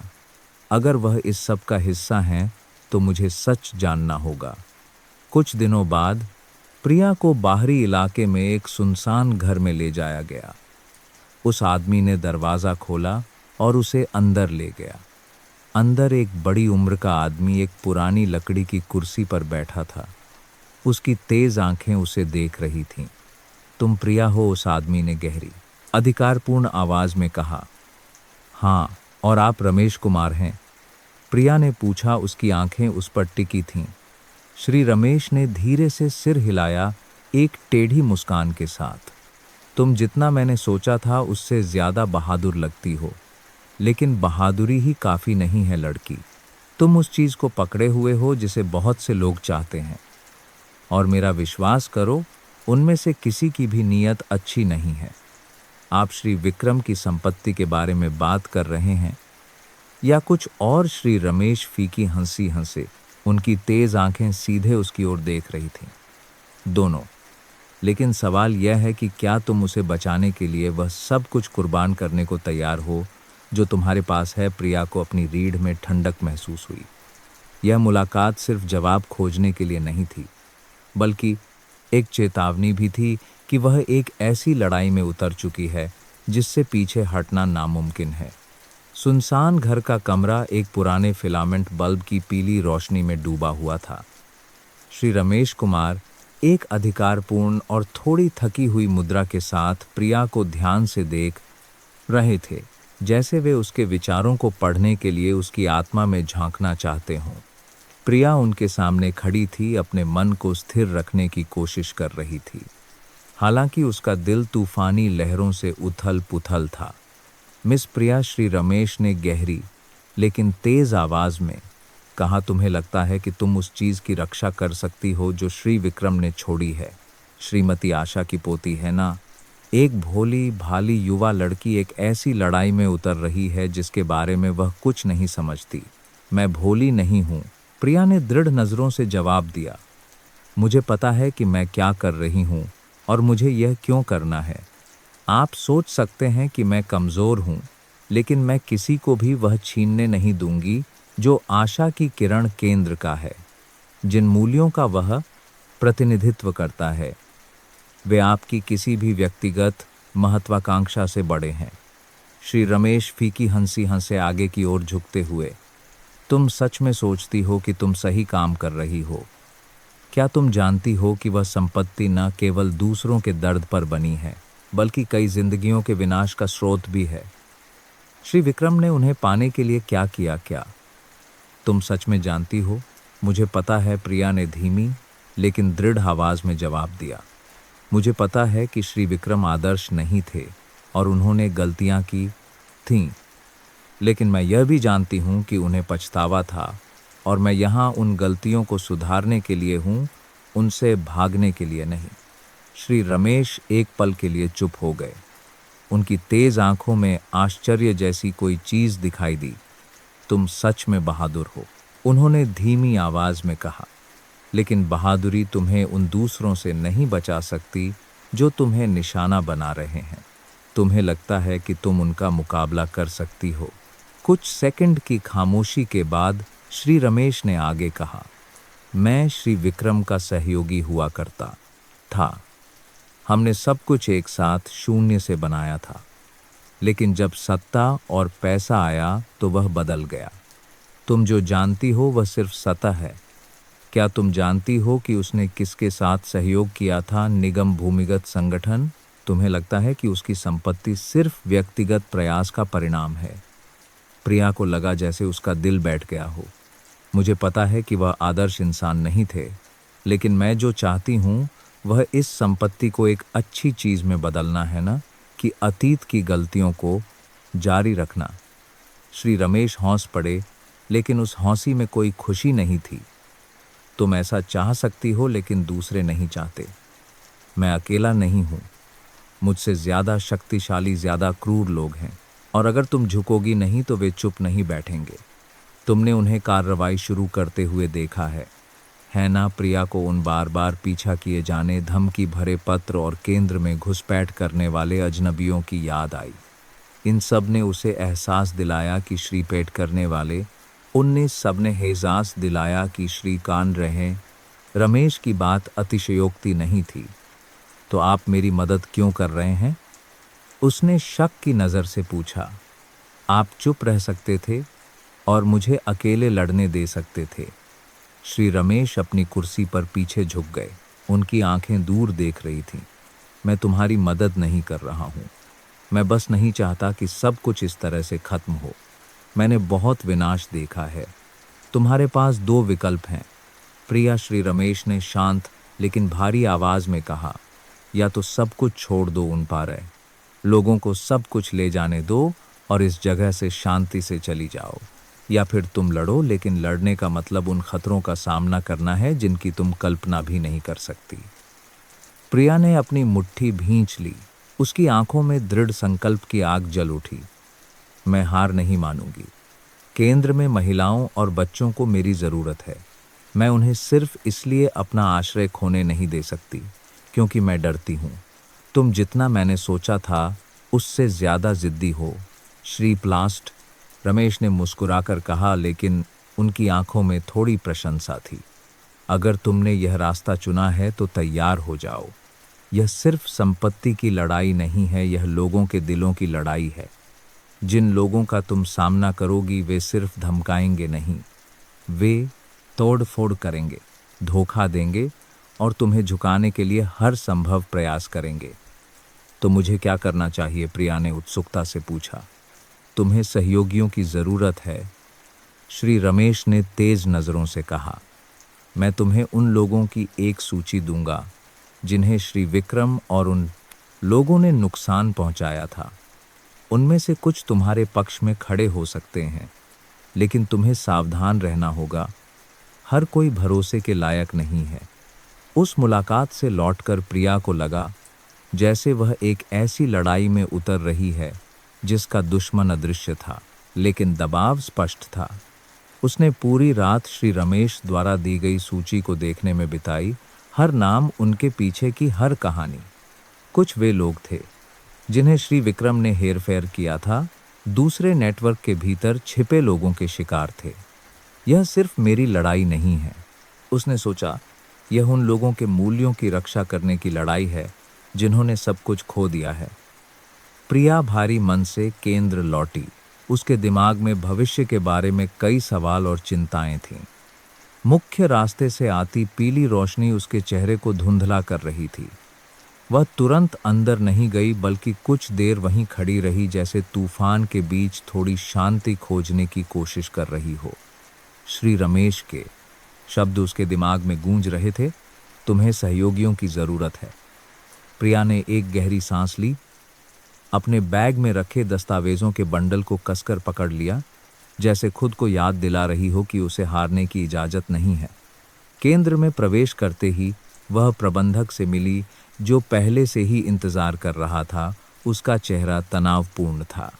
अगर वह इस सब का हिस्सा हैं तो मुझे सच जानना होगा। कुछ दिनों बाद प्रिया को बाहरी इलाके में एक सुनसान घर में ले जाया गया। उस आदमी ने दरवाज़ा खोला और उसे अंदर ले गया। अंदर एक बड़ी उम्र का आदमी एक पुरानी लकड़ी की कुर्सी पर बैठा था। उसकी तेज आंखें उसे देख रही थीं। तुम प्रिया हो? उस आदमी ने गहरी, अधिकारपूर्ण आवाज़ में कहा। हाँ, और आप रमेश कुमार हैं? प्रिया ने पूछा। उसकी आंखें उस पर टिकी थीं। श्री रमेश ने धीरे से सिर हिलाया, एक टेढ़ी मुस्कान के साथ। तुम जितना मैंने सोचा था उससे ज्यादा बहादुर लगती हो, लेकिन बहादुरी ही काफी नहीं है लड़की। तुम उस चीज को पकड़े हुए हो जिसे बहुत से लोग चाहते हैं, और मेरा विश्वास करो, उनमें से किसी की भी नीयत अच्छी नहीं है। आप श्री विक्रम की संपत्ति के बारे में बात कर रहे हैं या कुछ और? श्री रमेश फीकी हंसी हंसे। उनकी तेज आंखें सीधे उसकी ओर देख रही थीं। दोनों। लेकिन सवाल यह है कि क्या तुम उसे बचाने के लिए वह सब कुछ कुर्बान करने को तैयार हो जो तुम्हारे पास है? प्रिया को अपनी रीढ़ में ठंडक महसूस हुई। यह मुलाकात सिर्फ जवाब खोजने के लिए नहीं थी, बल्कि एक चेतावनी भी थी कि वह एक ऐसी लड़ाई में उतर चुकी है जिससे पीछे हटना नामुमकिन है। सुनसान घर का कमरा एक पुराने फिलामेंट बल्ब की पीली रोशनी में डूबा हुआ था। श्री रमेश कुमार एक अधिकारपूर्ण और थोड़ी थकी हुई मुद्रा के साथ प्रिया को ध्यान से देख रहे थे, जैसे वे उसके विचारों को पढ़ने के लिए उसकी आत्मा में झांकना चाहते हों। प्रिया उनके सामने खड़ी थी, अपने मन को स्थिर रखने की कोशिश कर रही थी। हालांकि उसका दिल तूफानी लहरों से उथल पुथल था। मिस प्रिया, श्री रमेश ने गहरी लेकिन तेज आवाज में कहा, तुम्हें लगता है कि तुम उस चीज की रक्षा कर सकती हो जो श्री विक्रम ने छोड़ी है? श्रीमती आशा की पोती है ना? एक भोली भाली युवा लड़की एक ऐसी लड़ाई में उतर रही है जिसके बारे में वह कुछ नहीं समझती। मैं भोली नहीं हूं, प्रिया ने दृढ़ नजरों से जवाब दिया। मुझे पता है कि मैं क्या कर रही हूं और मुझे यह क्यों करना है। आप सोच सकते हैं कि मैं कमजोर हूं, लेकिन मैं किसी को भी वह छीनने नहीं दूंगी जो आशा की किरण केंद्र का है, जिन मूल्यों का वह प्रतिनिधित्व करता है। वे आपकी किसी भी व्यक्तिगत महत्वाकांक्षा से बड़े हैं। श्री रमेश फीकी हंसी हंसे आगे की ओर झुकते हुए, तुम सच में सोचती हो कि तुम सही काम कर रही हो? क्या तुम जानती हो कि वह संपत्ति न केवल दूसरों के दर्द पर बनी है, बल्कि कई जिंदगियों के विनाश का स्रोत भी है? श्री विक्रम ने उन्हें पाने के लिए क्या किया? क्या तुम सच में जानती हो? मुझे पता है, प्रिया ने धीमी लेकिन दृढ़ आवाज में जवाब दिया। मुझे पता है कि श्री विक्रम आदर्श नहीं थे और उन्होंने गलतियां की थीं, लेकिन मैं यह भी जानती हूं कि उन्हें पछतावा था, और मैं यहां उन गलतियों को सुधारने के लिए हूं, उनसे भागने के लिए नहीं। श्री रमेश एक पल के लिए चुप हो गए। उनकी तेज आंखों में आश्चर्य जैसी कोई चीज दिखाई दी। तुम सच में बहादुर हो, उन्होंने धीमी आवाज में कहा, लेकिन बहादुरी तुम्हें उन दूसरों से नहीं बचा सकती जो तुम्हें निशाना बना रहे हैं। तुम्हें लगता है कि तुम उनका मुकाबला कर सकती हो। कुछ सेकंड की खामोशी के बाद श्री रमेश ने आगे कहा, मैं श्री विक्रम का सहयोगी हुआ करता था। हमने सब कुछ एक साथ शून्य से बनाया था, लेकिन जब सत्ता और पैसा आया तो वह बदल गया। तुम जो जानती हो वह सिर्फ सतह है। क्या तुम जानती हो कि उसने किसके साथ सहयोग किया था? निगम भूमिगत संगठन। तुम्हें लगता है कि उसकी संपत्ति सिर्फ व्यक्तिगत प्रयास का परिणाम है। प्रिया को लगा जैसे उसका दिल बैठ गया हो। मुझे पता है कि वह आदर्श इंसान नहीं थे, लेकिन मैं जो चाहती हूँ वह इस संपत्ति को एक अच्छी चीज में बदलना है, ना कि अतीत की गलतियों को जारी रखना। श्री रमेश हौंस पड़े, लेकिन उस हौंसी में कोई खुशी नहीं थी। तुम ऐसा चाह सकती हो, लेकिन दूसरे नहीं चाहते। मैं अकेला नहीं हूं, मुझसे ज्यादा शक्तिशाली, ज्यादा क्रूर लोग हैं, और अगर तुम झुकोगी नहीं तो वे चुप नहीं बैठेंगे। तुमने उन्हें कार्रवाई शुरू करते हुए देखा है ना? प्रिया को उन बार बार पीछा किए जाने, धमकी भरे पत्र और केंद्र में घुसपैठ करने वाले अजनबियों की याद आई। इन सब ने उसे एहसास दिलाया कि श्री पेट करने वाले, उनने सब ने एहसास दिलाया कि श्री कान रहे। रमेश की बात अतिशयोक्ति नहीं थी। तो आप मेरी मदद क्यों कर रहे हैं? उसने शक की नज़र से पूछा। आप चुप रह सकते थे और मुझे अकेले लड़ने दे सकते थे। श्री रमेश अपनी कुर्सी पर पीछे झुक गए। उनकी आंखें दूर देख रही थीं। मैं तुम्हारी मदद नहीं कर रहा हूँ। मैं बस नहीं चाहता कि सब कुछ इस तरह से खत्म हो। मैंने बहुत विनाश देखा है। तुम्हारे पास दो विकल्प हैं। प्रिया, श्री रमेश ने शांत लेकिन भारी आवाज में कहा, या तो सब कुछ छोड़ दो उन पार, लोगों को सब कुछ ले जाने दो और इस जगह से शांति से चली जाओ, या फिर तुम लड़ो, लेकिन लड़ने का मतलब उन खतरों का सामना करना है जिनकी तुम कल्पना भी नहीं कर सकती। प्रिया ने अपनी मुट्ठी भींच ली। उसकी आंखों में दृढ़ संकल्प की आग जल उठी। मैं हार नहीं मानूंगी। केंद्र में महिलाओं और बच्चों को मेरी जरूरत है। मैं उन्हें सिर्फ इसलिए अपना आश्रय खोने नहीं दे सकती क्योंकि मैं डरती हूं। तुम जितना मैंने सोचा था उससे ज्यादा जिद्दी हो, श्री प्लास्ट, रमेश ने मुस्कुराकर कहा, लेकिन उनकी आंखों में थोड़ी प्रशंसा थी। अगर तुमने यह रास्ता चुना है तो तैयार हो जाओ। यह सिर्फ संपत्ति की लड़ाई नहीं है, यह लोगों के दिलों की लड़ाई है। जिन लोगों का तुम सामना करोगी वे सिर्फ धमकाएंगे नहीं, वे तोड़ फोड़ करेंगे, धोखा देंगे और तुम्हें झुकाने के लिए हर संभव प्रयास करेंगे। तो मुझे क्या करना चाहिए? प्रिया ने उत्सुकता से पूछा। तुम्हें सहयोगियों की जरूरत है, श्री रमेश ने तेज नजरों से कहा। मैं तुम्हें उन लोगों की एक सूची दूंगा जिन्हें श्री विक्रम और उन लोगों ने नुकसान पहुंचाया था। उनमें से कुछ तुम्हारे पक्ष में खड़े हो सकते हैं, लेकिन तुम्हें सावधान रहना होगा। हर कोई भरोसे के लायक नहीं है। उस मुलाकात से लौटकर प्रिया को लगा जैसे वह एक ऐसी लड़ाई में उतर रही है जिसका दुश्मन अदृश्य था, लेकिन दबाव स्पष्ट था। उसने पूरी रात श्री रमेश द्वारा दी गई सूची को देखने में बिताई, हर नाम, उनके पीछे की हर कहानी। कुछ वे लोग थे जिन्हें श्री विक्रम ने हेरफेर किया था, दूसरे नेटवर्क के भीतर छिपे लोगों के शिकार थे। यह सिर्फ मेरी लड़ाई नहीं है, उसने सोचा, यह उन लोगों के मूल्यों की रक्षा करने की लड़ाई है जिन्होंने सब कुछ खो दिया है। प्रिया भारी मन से केंद्र लौटी। उसके दिमाग में भविष्य के बारे में कई सवाल और चिंताएं थीं। मुख्य रास्ते से आती पीली रोशनी उसके चेहरे को धुंधला कर रही थी। वह तुरंत अंदर नहीं गई, बल्कि कुछ देर वहीं खड़ी रही, जैसे तूफान के बीच थोड़ी शांति खोजने की कोशिश कर रही हो। श्री रमेश के शब्द उसके दिमाग में गूंज रहे थे, तुम्हें सहयोगियों की जरूरत है। प्रिया ने एक गहरी सांस ली, अपने बैग में रखे दस्तावेजों के बंडल को कसकर पकड़ लिया, जैसे खुद को याद दिला रही हो कि उसे हारने की इजाजत नहीं है। केंद्र में प्रवेश करते ही वह प्रबंधक से मिली, जो पहले से ही इंतजार कर रहा था। उसका चेहरा तनावपूर्ण था।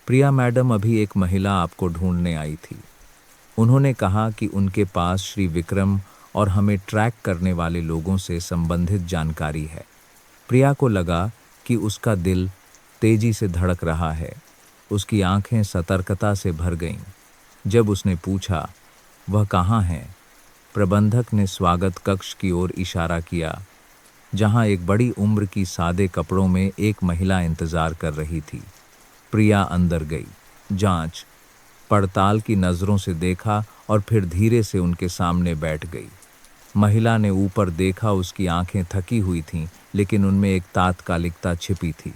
प्रिया मैडम, अभी एक महिला आपको ढूंढने आई थी। उन्होंने कहा कि उनके पास श्री विक्रम और हमें ट्रैक करने वाले लोगों से संबंधित जानकारी है। प्रिया को लगा कि उसका दिल तेजी से धड़क रहा है। उसकी आंखें सतर्कता से भर गईं। जब उसने पूछा, वह कहाँ है? प्रबंधक ने स्वागत कक्ष की ओर इशारा किया, जहां एक बड़ी उम्र की सादे कपड़ों में एक महिला इंतजार कर रही थी। प्रिया अंदर गई, जांच पड़ताल की नजरों से देखा और फिर धीरे से उनके सामने बैठ गई। महिला ने ऊपर देखा, उसकी आंखें थकी हुई थीं, लेकिन उनमें एक तात्कालिकता छिपी थी।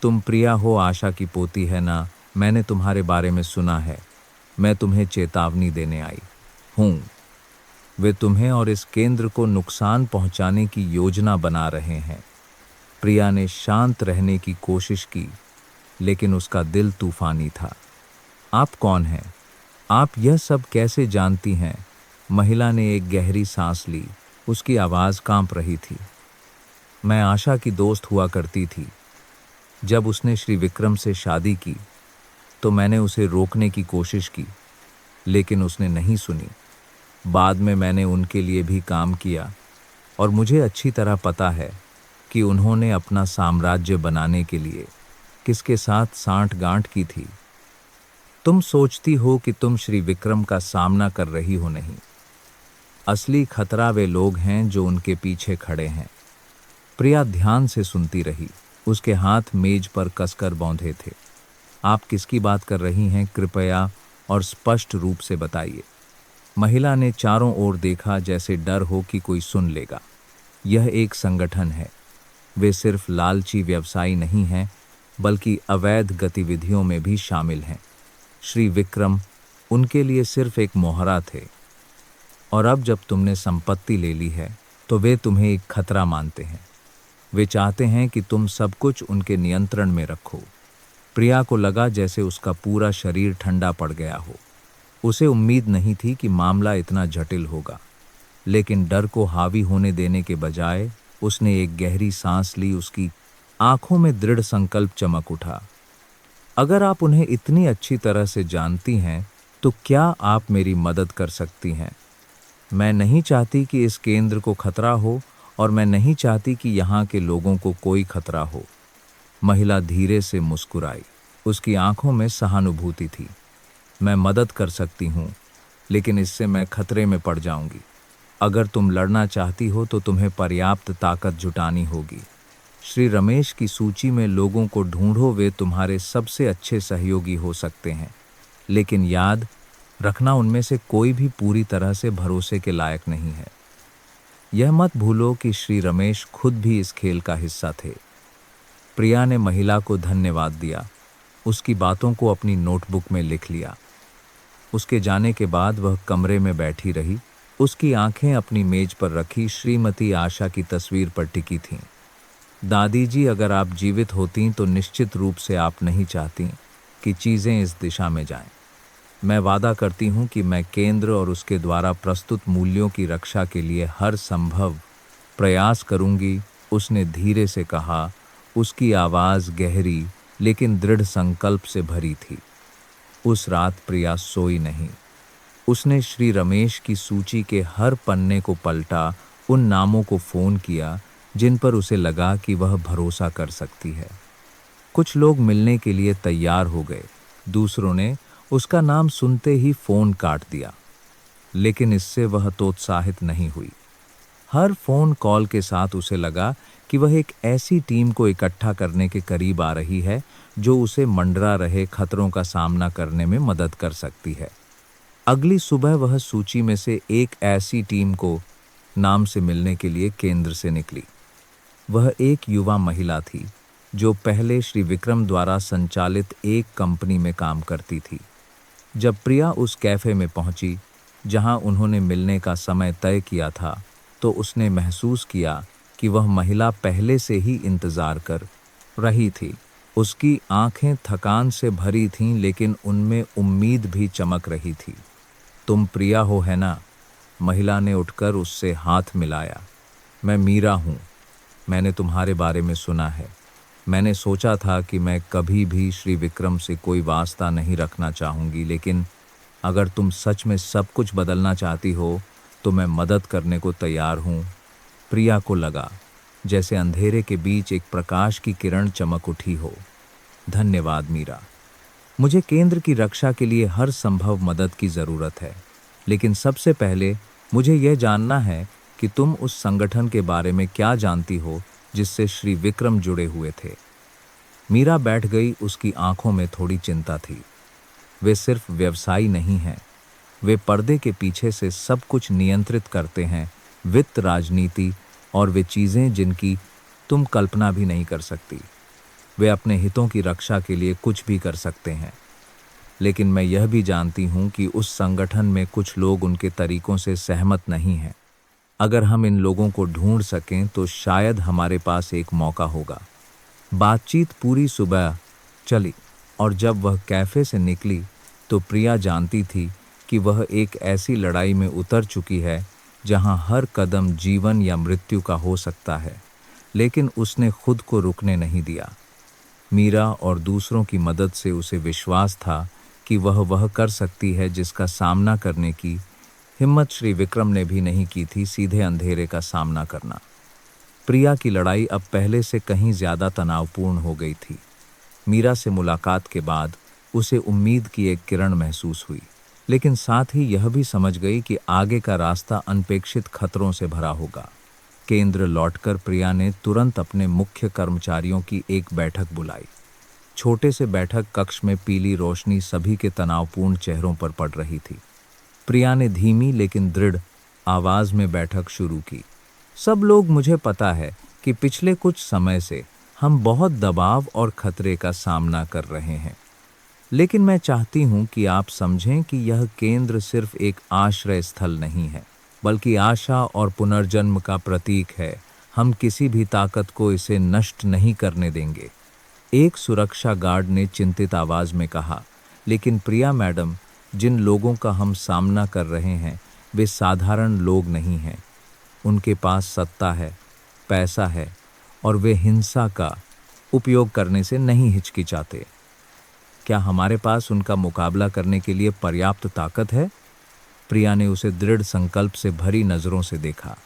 तुम प्रिया हो, आशा की पोती है ना? मैंने तुम्हारे बारे में सुना है। मैं तुम्हें चेतावनी देने आई हूँ। वे तुम्हें और इस केंद्र को नुकसान पहुंचाने की योजना बना रहे हैं। प्रिया ने शांत रहने की कोशिश की, लेकिन उसका दिल तूफानी था। आप कौन हैं? आप यह सब कैसे जानती हैं? महिला ने एक गहरी सांस ली, उसकी आवाज़ कांप रही थी। मैं आशा की दोस्त हुआ करती थी। जब उसने श्री विक्रम से शादी की तो मैंने उसे रोकने की कोशिश की, लेकिन उसने नहीं सुनी। बाद में मैंने उनके लिए भी काम किया और मुझे अच्छी तरह पता है कि उन्होंने अपना साम्राज्य बनाने के लिए किसके साथ सांठ-गांठ की थी। तुम सोचती हो कि तुम श्री विक्रम का सामना कर रही हो, नहीं। असली खतरा वे लोग हैं जो उनके पीछे खड़े हैं। प्रिया ध्यान से सुनती रही। उसके हाथ मेज पर कसकर बौंधे थे। आप किसकी बात कर रही हैं? कृपया और स्पष्ट रूप से बताइए। महिला ने चारों ओर देखा, जैसे डर हो कि कोई सुन लेगा। यह एक संगठन है। वे सिर्फ लालची व्यवसायी नहीं हैं, बल्कि अवैध गतिविधियों में भी शामिल हैं। श्री विक्रम उनके लिए सिर्फ एक मोहरा थे, और अब जब तुमने संपत्ति ले ली है तो वे तुम्हें एक खतरा मानते हैं। वे चाहते हैं कि तुम सब कुछ उनके नियंत्रण में रखो। प्रिया को लगा जैसे उसका पूरा शरीर ठंडा पड़ गया हो। उसे उम्मीद नहीं थी कि मामला इतना जटिल होगा, लेकिन डर को हावी होने देने के बजाय उसने एक गहरी सांस ली। उसकी आंखों में दृढ़ संकल्प चमक उठा। अगर आप उन्हें इतनी अच्छी तरह से जानती हैं, तो क्या आप मेरी मदद कर सकती हैं? मैं नहीं चाहती कि इस केंद्र को खतरा हो, और मैं नहीं चाहती कि यहाँ के लोगों को कोई खतरा हो। महिला धीरे से मुस्कुराई। उसकी आंखों में सहानुभूति थी। मैं मदद कर सकती हूँ, लेकिन इससे मैं खतरे में पड़ जाऊंगी। अगर तुम लड़ना चाहती हो तो तुम्हें पर्याप्त ताकत जुटानी होगी। श्री रमेश की सूची में लोगों को ढूंढो, वे तुम्हारे सबसे अच्छे सहयोगी हो सकते हैं, लेकिन याद रखना उनमें से कोई भी पूरी तरह से भरोसे के लायक नहीं है। यह मत भूलो कि श्री रमेश खुद भी इस खेल का हिस्सा थे। प्रिया ने महिला को धन्यवाद दिया, उसकी बातों को अपनी नोटबुक में लिख लिया। उसके जाने के बाद वह कमरे में बैठी रही। उसकी आंखें अपनी मेज पर रखी श्रीमती आशा की तस्वीर पर टिकी थीं। दादी जी, अगर आप जीवित होतीं तो निश्चित रूप से आप नहीं चाहती कि चीज़ें इस दिशा में जाएं। मैं वादा करती हूँ कि मैं केंद्र और उसके द्वारा प्रस्तुत मूल्यों की रक्षा के लिए हर संभव प्रयास करूँगी, उसने धीरे से कहा। उसकी आवाज़ गहरी लेकिन दृढ़ संकल्प से भरी थी। उस रात प्रिया सोई नहीं। उसने श्री रमेश की सूची के हर पन्ने को पलटा, उन नामों को फ़ोन किया जिन पर उसे लगा कि वह भरोसा कर सकती है। कुछ लोग मिलने के लिए तैयार हो गए, दूसरों ने उसका नाम सुनते ही फ़ोन काट दिया, लेकिन इससे वह तोत्साहित नहीं हुई। हर फ़ोन कॉल के साथ उसे लगा कि वह एक ऐसी टीम को इकट्ठा करने के करीब आ रही है जो उसे मंडरा रहे खतरों का सामना करने में मदद कर सकती है। अगली सुबह वह सूची में से एक ऐसी टीम को नाम से मिलने के लिए केंद्र से निकली। वह एक युवा महिला थी जो पहले श्री विक्रम द्वारा संचालित एक कंपनी में काम करती थी। जब प्रिया उस कैफ़े में पहुंची जहां उन्होंने मिलने का समय तय किया था, तो उसने महसूस किया कि वह महिला पहले से ही इंतज़ार कर रही थी। उसकी आंखें थकान से भरी थीं, लेकिन उनमें उम्मीद भी चमक रही थी। तुम प्रिया हो, है ना? महिला ने उठकर उससे हाथ मिलाया। मैं मीरा हूँ। मैंने तुम्हारे बारे में सुना है। मैंने सोचा था कि मैं कभी भी श्री विक्रम से कोई वास्ता नहीं रखना चाहूँगी, लेकिन अगर तुम सच में सब कुछ बदलना चाहती हो तो मैं मदद करने को तैयार हूँ। प्रिया को लगा जैसे अंधेरे के बीच एक प्रकाश की किरण चमक उठी हो। धन्यवाद मीरा। मुझे केंद्र की रक्षा के लिए हर संभव मदद की ज़रूरत है, लेकिन सबसे पहले मुझे यह जानना है कि तुम उस संगठन के बारे में क्या जानती हो जिससे श्री विक्रम जुड़े हुए थे। मीरा बैठ गई। उसकी आंखों में थोड़ी चिंता थी। वे सिर्फ व्यवसायी नहीं हैं, वे पर्दे के पीछे से सब कुछ नियंत्रित करते हैं, वित्त, राजनीति और वे चीज़ें जिनकी तुम कल्पना भी नहीं कर सकती। वे अपने हितों की रक्षा के लिए कुछ भी कर सकते हैं, लेकिन मैं यह भी जानती हूँ कि उस संगठन में कुछ लोग उनके तरीकों से सहमत नहीं हैं। अगर हम इन लोगों को ढूंढ सकें तो शायद हमारे पास एक मौका होगा। बातचीत पूरी सुबह चली, और जब वह कैफ़े से निकली तो प्रिया जानती थी कि वह एक ऐसी लड़ाई में उतर चुकी है जहां हर कदम जीवन या मृत्यु का हो सकता है, लेकिन उसने खुद को रुकने नहीं दिया। मीरा और दूसरों की मदद से उसे विश्वास था कि वह कर सकती है जिसका सामना करने की हिम्मत श्री विक्रम ने भी नहीं की थी, सीधे अंधेरे का सामना करना। प्रिया की लड़ाई अब पहले से कहीं ज़्यादा तनावपूर्ण हो गई थी। मीरा से मुलाकात के बाद उसे उम्मीद की एक किरण महसूस हुई, लेकिन साथ ही यह भी समझ गई कि आगे का रास्ता अनपेक्षित खतरों से भरा होगा। केंद्र लौटकर प्रिया ने तुरंत अपने मुख्य कर्मचारियों की एक बैठक बुलाई। छोटे से बैठक कक्ष में पीली रोशनी सभी के तनावपूर्ण चेहरों पर पड़ रही थी। प्रिया ने धीमी लेकिन दृढ़ आवाज में बैठक शुरू की। सब लोग, मुझे पता है कि पिछले कुछ समय से हम बहुत दबाव और खतरे का सामना कर रहे हैं, लेकिन मैं चाहती हूं कि आप समझें कि यह केंद्र सिर्फ एक आश्रय स्थल नहीं है। बल्कि आशा और पुनर्जन्म का प्रतीक है। हम किसी भी ताकत को इसे नष्ट नहीं करने देंगे। एक सुरक्षा गार्ड ने चिंतित आवाज में कहा, लेकिन प्रिया मैडम, जिन लोगों का हम सामना कर रहे हैं वे साधारण लोग नहीं हैं। उनके पास सत्ता है, पैसा है और वे हिंसा का उपयोग करने से नहीं हिचकिचाते। क्या हमारे पास उनका मुकाबला करने के लिए पर्याप्त ताकत है? प्रिया ने उसे दृढ़ संकल्प से भरी नजरों से देखा।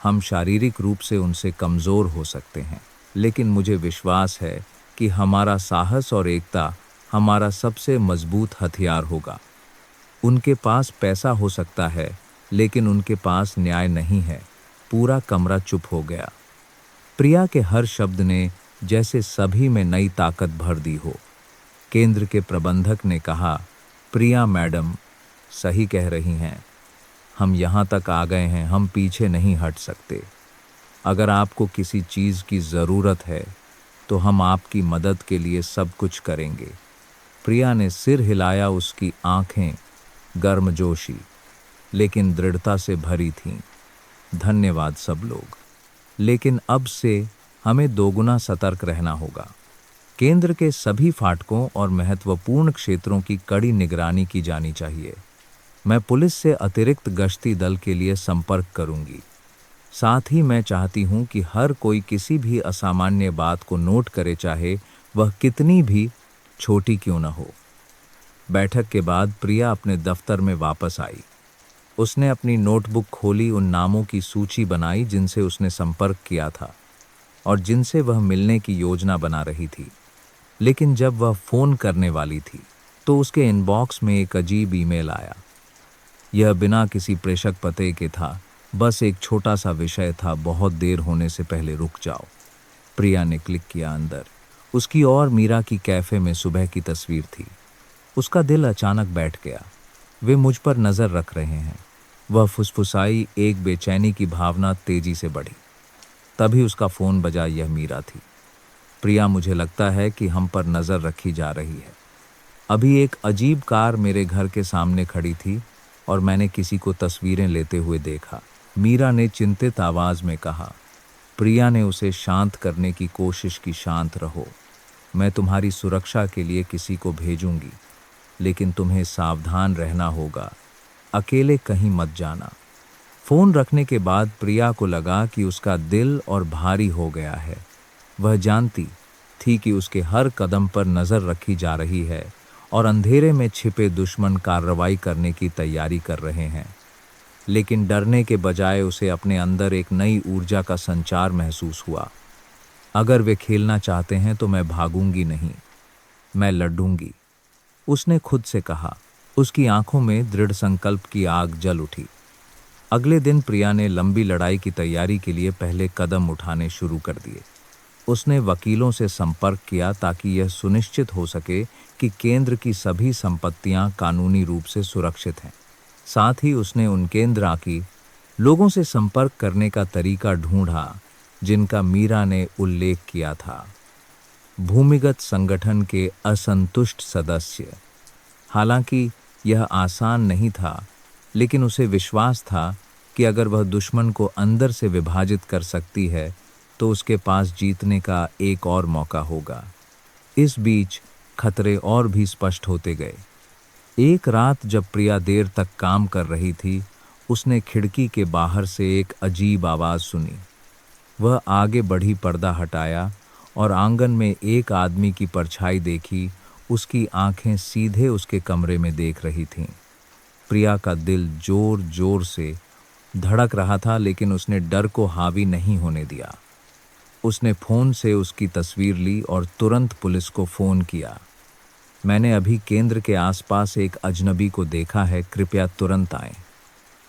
हम शारीरिक रूप से उनसे कमजोर हो सकते हैं, लेकिन मुझे विश्वास है कि हमारा साहस और एकता हमारा सबसे मजबूत हथियार होगा। उनके पास पैसा हो सकता है, लेकिन उनके पास न्याय नहीं है। पूरा कमरा चुप हो गया। प्रिया के हर शब्द ने जैसे सभी में नई ताकत भर दी हो। केंद्र के प्रबंधक ने कहा, प्रिया मैडम सही कह रही हैं। हम यहाँ तक आ गए हैं, हम पीछे नहीं हट सकते। अगर आपको किसी चीज़ की ज़रूरत है तो हम आपकी मदद के लिए सब कुछ करेंगे। प्रिया ने सिर हिलाया। उसकी आंखें गर्मजोशी लेकिन दृढ़ता से भरी थीं। धन्यवाद सब लोग, लेकिन अब से हमें दोगुना सतर्क रहना होगा। केंद्र के सभी फाटकों और महत्वपूर्ण क्षेत्रों की कड़ी निगरानी की जानी चाहिए। मैं पुलिस से अतिरिक्त गश्ती दल के लिए संपर्क करूंगी। साथ ही मैं चाहती हूं कि हर कोई किसी भी असामान्य बात को नोट करे, चाहे वह कितनी भी छोटी क्यों न हो। बैठक के बाद प्रिया अपने दफ्तर में वापस आई। उसने अपनी नोटबुक खोली, उन नामों की सूची बनाई जिनसे उसने संपर्क किया था और जिनसे वह मिलने की योजना बना रही थी। लेकिन जब वह फोन करने वाली थी तो उसके इनबॉक्स में एक अजीब ईमेल आया। यह बिना किसी प्रेषक पते के था, बस एक छोटा सा विषय था, बहुत देर होने से पहले रुक जाओ। प्रिया ने क्लिक किया। अंदर उसकी और मीरा की कैफे में सुबह की तस्वीर थी। उसका दिल अचानक बैठ गया। वे मुझ पर नजर रख रहे हैं, वह फुसफुसाई। एक बेचैनी की भावना तेजी से बढ़ी। तभी उसका फोन बजा। यह मीरा थी। प्रिया, मुझे लगता है कि हम पर नजर रखी जा रही है। अभी एक अजीब कार मेरे घर के सामने खड़ी थी और मैंने किसी को तस्वीरें लेते हुए देखा। मीरा ने चिंतित आवाज में कहा। प्रिया ने उसे शांत करने की कोशिश की। शांत रहो, मैं तुम्हारी सुरक्षा के लिए किसी को भेजूंगी, लेकिन तुम्हें सावधान रहना होगा। अकेले कहीं मत जाना। फोन रखने के बाद प्रिया को लगा कि उसका दिल और भारी हो गया है। वह जानती थी कि उसके हर कदम पर नजर रखी जा रही है और अंधेरे में छिपे दुश्मन कार्रवाई करने की तैयारी कर रहे हैं। लेकिन डरने के बजाय उसे अपने अंदर एक नई ऊर्जा का संचार महसूस हुआ। अगर वे खेलना चाहते हैं तो मैं भागूंगी नहीं, मैं लड़ूंगी, उसने खुद से कहा। उसकी आंखों में दृढ़ संकल्प की आग जल उठी। अगले दिन प्रिया ने लंबी लड़ाई की तैयारी के लिए पहले कदम उठाने शुरू कर दिए। उसने वकीलों से संपर्क किया ताकि यह सुनिश्चित हो सके कि केंद्र की सभी संपत्तियां कानूनी रूप से सुरक्षित हैं। साथ ही उसने उन केंद्र की लोगों से संपर्क करने का तरीका ढूंढा जिनका मीरा ने उल्लेख किया था। भूमिगत संगठन के असंतुष्ट सदस्य। हालांकि यह आसान नहीं था, लेकिन उसे विश्वास था कि अगर वह दुश्मन को अंदर से विभाजित कर सकती है तो उसके पास जीतने का एक और मौका होगा। इस बीच खतरे और भी स्पष्ट होते गए। एक रात जब प्रिया देर तक काम कर रही थी, उसने खिड़की के बाहर से एक अजीब आवाज सुनी। वह आगे बढ़ी, पर्दा हटाया और आंगन में एक आदमी की परछाई देखी। उसकी आंखें सीधे उसके कमरे में देख रही थीं। प्रिया का दिल जोर जोर से धड़क रहा था, लेकिन उसने डर को हावी नहीं होने दिया। उसने फ़ोन से उसकी तस्वीर ली और तुरंत पुलिस को फ़ोन किया। मैंने अभी केंद्र के आसपास एक अजनबी को देखा है, कृपया तुरंत आएं,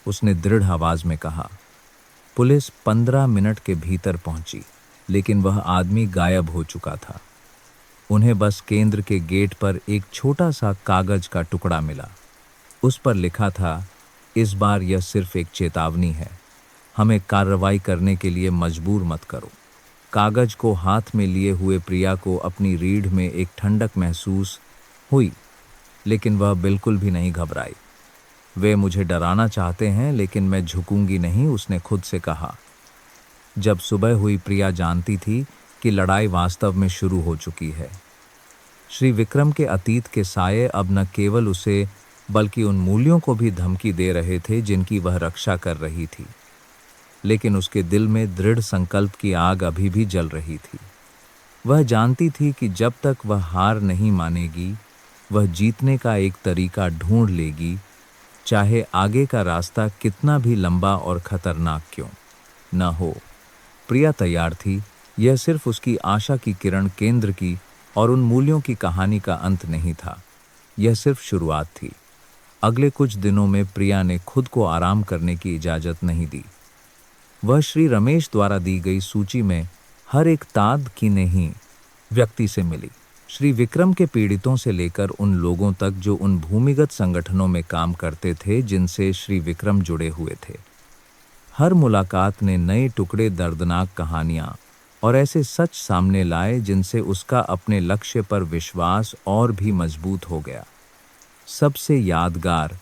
उसने दृढ़ आवाज़ में कहा। पुलिस 15 मिनट के भीतर पहुंची, लेकिन वह आदमी गायब हो चुका था। उन्हें बस केंद्र के गेट पर एक छोटा सा कागज का टुकड़ा मिला। उस पर लिखा था, इस बार यह सिर्फ एक चेतावनी है, हमें कार्रवाई करने के लिए मजबूर मत करो। कागज को हाथ में लिए हुए प्रिया को अपनी रीढ़ में एक ठंडक महसूस हुई, लेकिन वह बिल्कुल भी नहीं घबराई। वे मुझे डराना चाहते हैं लेकिन मैं झुकूंगी नहीं, उसने खुद से कहा। जब सुबह हुई प्रिया जानती थी कि लड़ाई वास्तव में शुरू हो चुकी है। श्री विक्रम के अतीत के साये अब न केवल उसे बल्कि उन मूल्यों को भी धमकी दे रहे थे जिनकी वह रक्षा कर रही थी। लेकिन उसके दिल में दृढ़ संकल्प की आग अभी भी जल रही थी। वह जानती थी कि जब तक वह हार नहीं मानेगी, वह जीतने का एक तरीका ढूंढ लेगी, चाहे आगे का रास्ता कितना भी लंबा और खतरनाक क्यों न हो। प्रिया तैयार थी। यह सिर्फ उसकी आशा की किरण केंद्र की और उन मूल्यों की कहानी का अंत नहीं था, यह सिर्फ शुरुआत थी। अगले कुछ दिनों में प्रिया ने खुद को आराम करने की इजाज़त नहीं दी। वह श्री रमेश द्वारा दी गई सूची में हर एक ताद की नहीं व्यक्ति से मिली, श्री विक्रम के पीड़ितों से लेकर उन लोगों तक जो उन भूमिगत संगठनों में काम करते थे जिनसे श्री विक्रम जुड़े हुए थे। हर मुलाकात ने नए टुकड़े, दर्दनाक कहानियां और ऐसे सच सामने लाए जिनसे उसका अपने लक्ष्य पर विश्वास और भी मजबूत हो गया। सबसे यादगार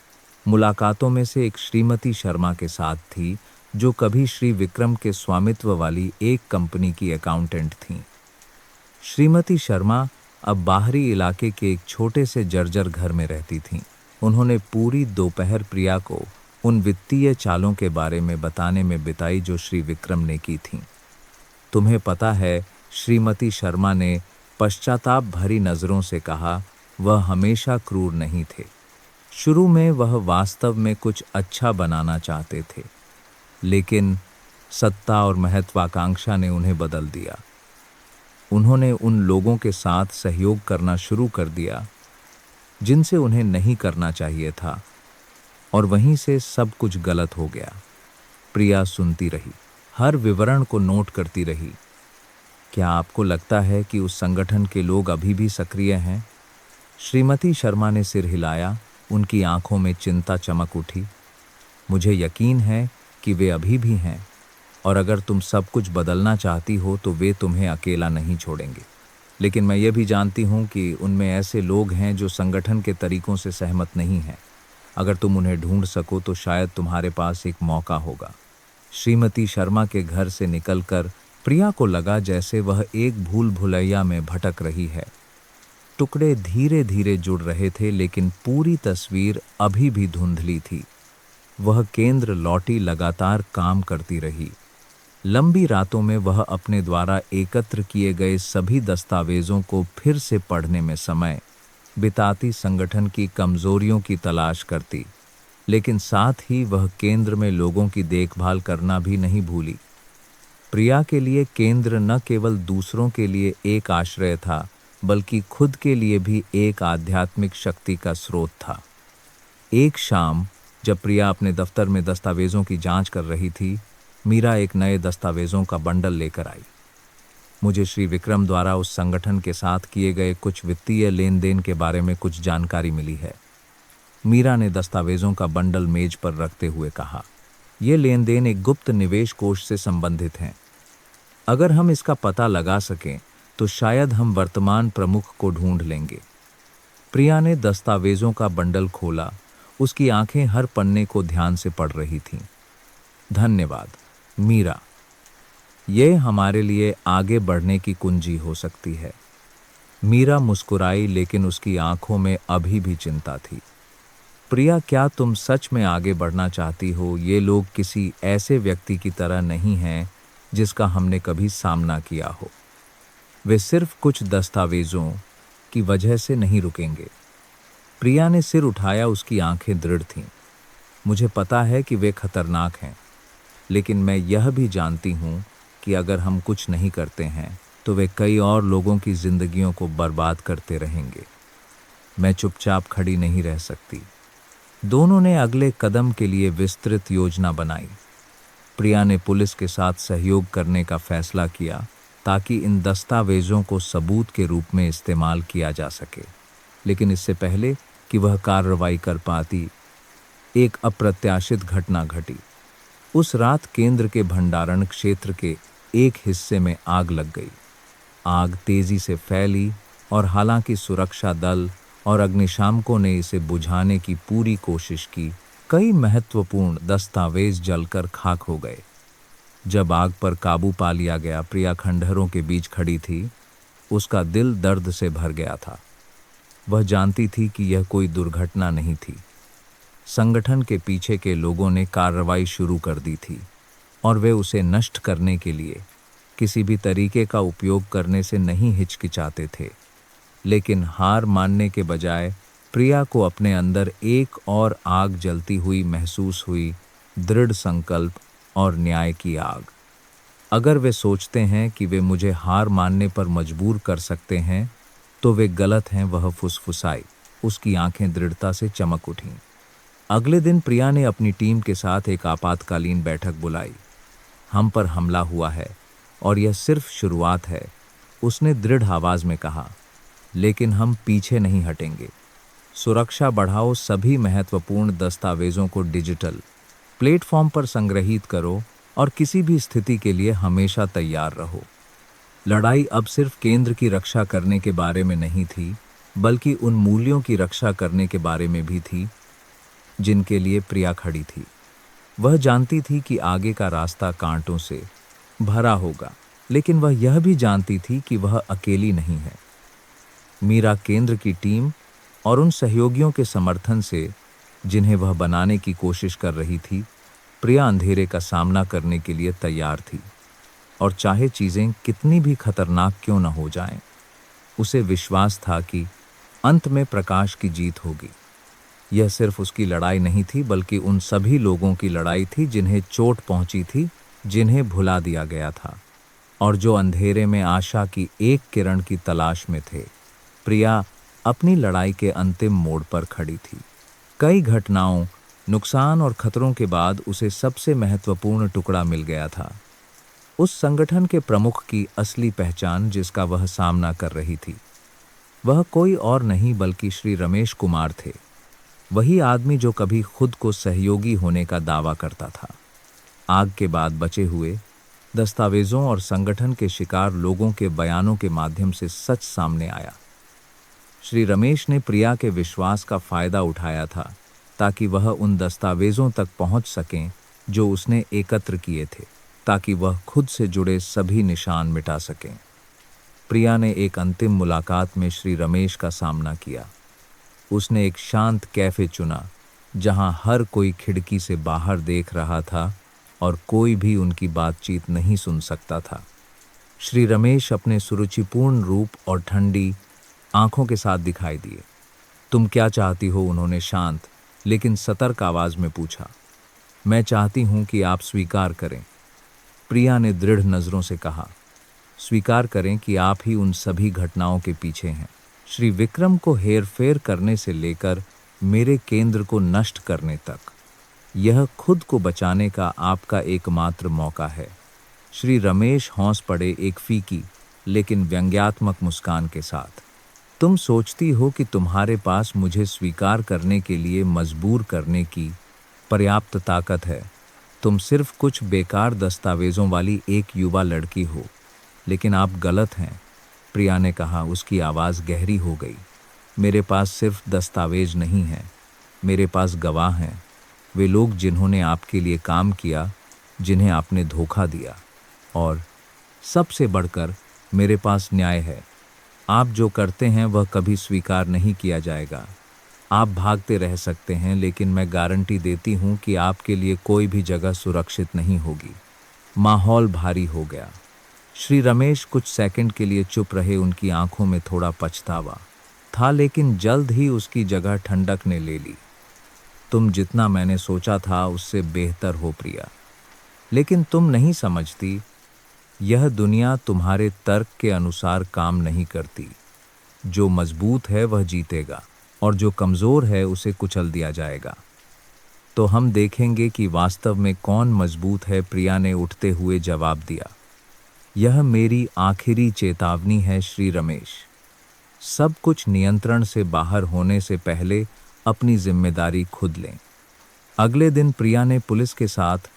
मुलाकातों में से एक श्रीमती शर्मा के साथ थी, जो कभी श्री विक्रम के स्वामित्व वाली एक कंपनी की अकाउंटेंट थीं। श्रीमती शर्मा अब बाहरी इलाके के एक छोटे से जर्जर घर में रहती थीं। उन्होंने पूरी दोपहर प्रिया को उन वित्तीय चालों के बारे में बताने में बिताई जो श्री विक्रम ने की थीं। तुम्हें पता है, श्रीमती शर्मा ने पश्चाताप भरी नज़रों से कहा, वह हमेशा क्रूर नहीं थे। शुरू में वह वास्तव में कुछ अच्छा बनाना चाहते थे, लेकिन सत्ता और महत्वाकांक्षा ने उन्हें बदल दिया। उन्होंने उन लोगों के साथ सहयोग करना शुरू कर दिया जिनसे उन्हें नहीं करना चाहिए था, और वहीं से सब कुछ गलत हो गया। प्रिया सुनती रही, हर विवरण को नोट करती रही। क्या आपको लगता है कि उस संगठन के लोग अभी भी सक्रिय हैं? श्रीमती शर्मा ने सिर हिलाया, उनकी आंखों में चिंता चमक उठी। मुझे यकीन है कि वे अभी भी हैं, और अगर तुम सब कुछ बदलना चाहती हो तो वे तुम्हें अकेला नहीं छोड़ेंगे। लेकिन मैं ये भी जानती हूँ कि उनमें ऐसे लोग हैं जो संगठन के तरीकों से सहमत नहीं हैं। अगर तुम उन्हें ढूंढ सको तो शायद तुम्हारे पास एक मौका होगा। श्रीमती शर्मा के घर से निकलकर प्रिया को लगा जैसे वह एक भूल भुलैया में भटक रही है। टुकड़े धीरे धीरे जुड़ रहे थे, लेकिन पूरी तस्वीर अभी भी धुंधली थी। वह केंद्र लौटी, लगातार काम करती रही। लंबी रातों में वह अपने द्वारा एकत्र किए गए सभी दस्तावेजों को फिर से पढ़ने में समय बिताती, संगठन की कमजोरियों की तलाश करती, लेकिन साथ ही वह केंद्र में लोगों की देखभाल करना भी नहीं भूली। प्रिया के लिए केंद्र न केवल दूसरों के लिए एक आश्रय था, बल्कि खुद के लिए भी एक आध्यात्मिक शक्ति का स्रोत था। एक शाम जब प्रिया अपने दफ्तर में दस्तावेजों की जांच कर रही थी, मीरा एक नए दस्तावेजों का बंडल लेकर आई। मुझे श्री विक्रम द्वारा उस संगठन के साथ किए गए कुछ वित्तीय लेन देन के बारे में कुछ जानकारी मिली है। मीरा ने दस्तावेजों का बंडल मेज पर रखते हुए कहा, ये लेन देन एक गुप्त निवेश कोष से संबंधित हैं। अगर हम इसका पता लगा सकें तो शायद हम वर्तमान प्रमुख को ढूंढ लेंगे। प्रिया ने दस्तावेजों का बंडल खोला। उसकी आंखें हर पन्ने को ध्यान से पढ़ रही थीं। धन्यवाद मीरा, ये हमारे लिए आगे बढ़ने की कुंजी हो सकती है। मीरा मुस्कुराई, लेकिन उसकी आंखों में अभी भी चिंता थी। प्रिया, क्या तुम सच में आगे बढ़ना चाहती हो? ये लोग किसी ऐसे व्यक्ति की तरह नहीं हैं जिसका हमने कभी सामना किया हो। वे सिर्फ कुछ दस्तावेजों की वजह से नहीं रुकेंगे। प्रिया ने सिर उठाया, उसकी आंखें दृढ़ थीं। मुझे पता है कि वे खतरनाक हैं, लेकिन मैं यह भी जानती हूँ कि अगर हम कुछ नहीं करते हैं तो वे कई और लोगों की जिंदगियों को बर्बाद करते रहेंगे। मैं चुपचाप खड़ी नहीं रह सकती। दोनों ने अगले कदम के लिए विस्तृत योजना बनाई। प्रिया ने पुलिस के साथ सहयोग करने का फैसला किया ताकि इन दस्तावेजों को सबूत के रूप में इस्तेमाल किया जा सके। लेकिन इससे पहले कि वह कार्रवाई कर पाती, एक अप्रत्याशित घटना घटी। उस रात केंद्र के भंडारण क्षेत्र के एक हिस्से में आग लग गई। आग तेजी से फैली और हालांकि सुरक्षा दल और अग्निशामकों ने इसे बुझाने की पूरी कोशिश की, कई महत्वपूर्ण दस्तावेज जलकर खाक हो गए। जब आग पर काबू पा लिया गया, प्रिया खंडहरों के बीच खड़ी थी। उसका दिल दर्द से भर गया था। वह जानती थी कि यह कोई दुर्घटना नहीं थी। संगठन के पीछे के लोगों ने कार्रवाई शुरू कर दी थी और वे उसे नष्ट करने के लिए किसी भी तरीके का उपयोग करने से नहीं हिचकिचाते थे। लेकिन हार मानने के बजाय प्रिया को अपने अंदर एक और आग जलती हुई महसूस हुई, दृढ़ संकल्प और न्याय की आग। अगर वे सोचते हैं कि वे मुझे हार मानने पर मजबूर कर सकते हैं, तो वे गलत हैं, वह फुसफुसाई। उसकी आंखें दृढ़ता से चमक उठीं। अगले दिन प्रिया ने अपनी टीम के साथ एक आपातकालीन बैठक बुलाई। हम पर हमला हुआ है और यह सिर्फ शुरुआत है, उसने दृढ़ आवाज में कहा। लेकिन हम पीछे नहीं हटेंगे। सुरक्षा बढ़ाओ, सभी महत्वपूर्ण दस्तावेजों को डिजिटल प्लेटफॉर्म पर संग्रहीत करो और किसी भी स्थिति के लिए हमेशा तैयार रहो। लड़ाई अब सिर्फ केंद्र की रक्षा करने के बारे में नहीं थी, बल्कि उन मूल्यों की रक्षा करने के बारे में भी थी जिनके लिए प्रिया खड़ी थी। वह जानती थी कि आगे का रास्ता कांटों से भरा होगा, लेकिन वह यह भी जानती थी कि वह अकेली नहीं है। मीरा, केंद्र की टीम और उन सहयोगियों के समर्थन से जिन्हें वह बनाने की कोशिश कर रही थी, प्रिया अंधेरे का सामना करने के लिए तैयार थी। और चाहे चीजें कितनी भी खतरनाक क्यों न हो जाएं, उसे विश्वास था कि अंत में प्रकाश की जीत होगी। यह सिर्फ उसकी लड़ाई नहीं थी, बल्कि उन सभी लोगों की लड़ाई थी जिन्हें चोट पहुंची थी, जिन्हें भुला दिया गया था और जो अंधेरे में आशा की एक किरण की तलाश में थे। प्रिया अपनी लड़ाई के अंतिम मोड़ पर खड़ी थी। कई घटनाओं, नुकसान और खतरों के बाद उसे सबसे महत्वपूर्ण टुकड़ा मिल गया था, उस संगठन के प्रमुख की असली पहचान जिसका वह सामना कर रही थी। वह कोई और नहीं बल्कि श्री रमेश कुमार थे, वही आदमी जो कभी खुद को सहयोगी होने का दावा करता था। आग के बाद बचे हुए दस्तावेजों और संगठन के शिकार लोगों के बयानों के माध्यम से सच सामने आया। श्री रमेश ने प्रिया के विश्वास का फायदा उठाया था ताकि वह उन दस्तावेजों तक पहुंच सकें जो उसने एकत्र किए थे, ताकि वह खुद से जुड़े सभी निशान मिटा सकें। प्रिया ने एक अंतिम मुलाकात में श्री रमेश का सामना किया। उसने एक शांत कैफे चुना जहां हर कोई खिड़की से बाहर देख रहा था और कोई भी उनकी बातचीत नहीं सुन सकता था। श्री रमेश अपने सुरुचिपूर्ण रूप और ठंडी आंखों के साथ दिखाई दिए। तुम क्या चाहती हो? उन्होंने शांत लेकिन सतर्क आवाज में पूछा। मैं चाहती हूं कि आप स्वीकार करें, प्रिया ने दृढ़ नजरों से कहा। स्वीकार करें कि आप ही उन सभी घटनाओं के पीछे हैं, श्री विक्रम को हेरफेर करने से लेकर मेरे केंद्र को नष्ट करने तक। यह खुद को बचाने का आपका एकमात्र मौका है। श्री रमेश हौंस पड़े एक फीकी लेकिन व्यंग्यात्मक मुस्कान के साथ। तुम सोचती हो कि तुम्हारे पास मुझे स्वीकार करने के लिए मजबूर करने की पर्याप्त ताकत है। तुम सिर्फ कुछ बेकार दस्तावेजों वाली एक युवा लड़की हो, लेकिन आप गलत हैं, प्रिया ने कहा। उसकी आवाज़ गहरी हो गई। मेरे पास सिर्फ दस्तावेज नहीं हैं, मेरे पास गवाह हैं, वे लोग जिन्होंने आपके लिए काम किया, जिन्हें आपने धोखा दिया। और सबसे बढ़कर मेरे पास न्याय है। आप जो करते हैं वह कभी स्वीकार नहीं किया जाएगा। आप भागते रह सकते हैं, लेकिन मैं गारंटी देती हूं कि आपके लिए कोई भी जगह सुरक्षित नहीं होगी। माहौल भारी हो गया। श्री रमेश कुछ सेकंड के लिए चुप रहे। उनकी आंखों में थोड़ा पछतावा था, लेकिन जल्द ही उसकी जगह ठंडक ने ले ली। तुम जितना मैंने सोचा था उससे बेहतर हो प्रिया, लेकिन तुम नहीं समझती, यह दुनिया तुम्हारे तर्क के अनुसार काम नहीं करती। जो मजबूत है वह जीतेगा और जो कमज़ोर है उसे कुचल दिया जाएगा। तो हम देखेंगे कि वास्तव में कौन मजबूत है, प्रिया ने उठते हुए जवाब दिया। यह मेरी आखिरी चेतावनी है श्री रमेश। सब कुछ नियंत्रण से बाहर होने से पहले अपनी जिम्मेदारी खुद लें। अगले दिन प्रिया ने पुलिस के साथ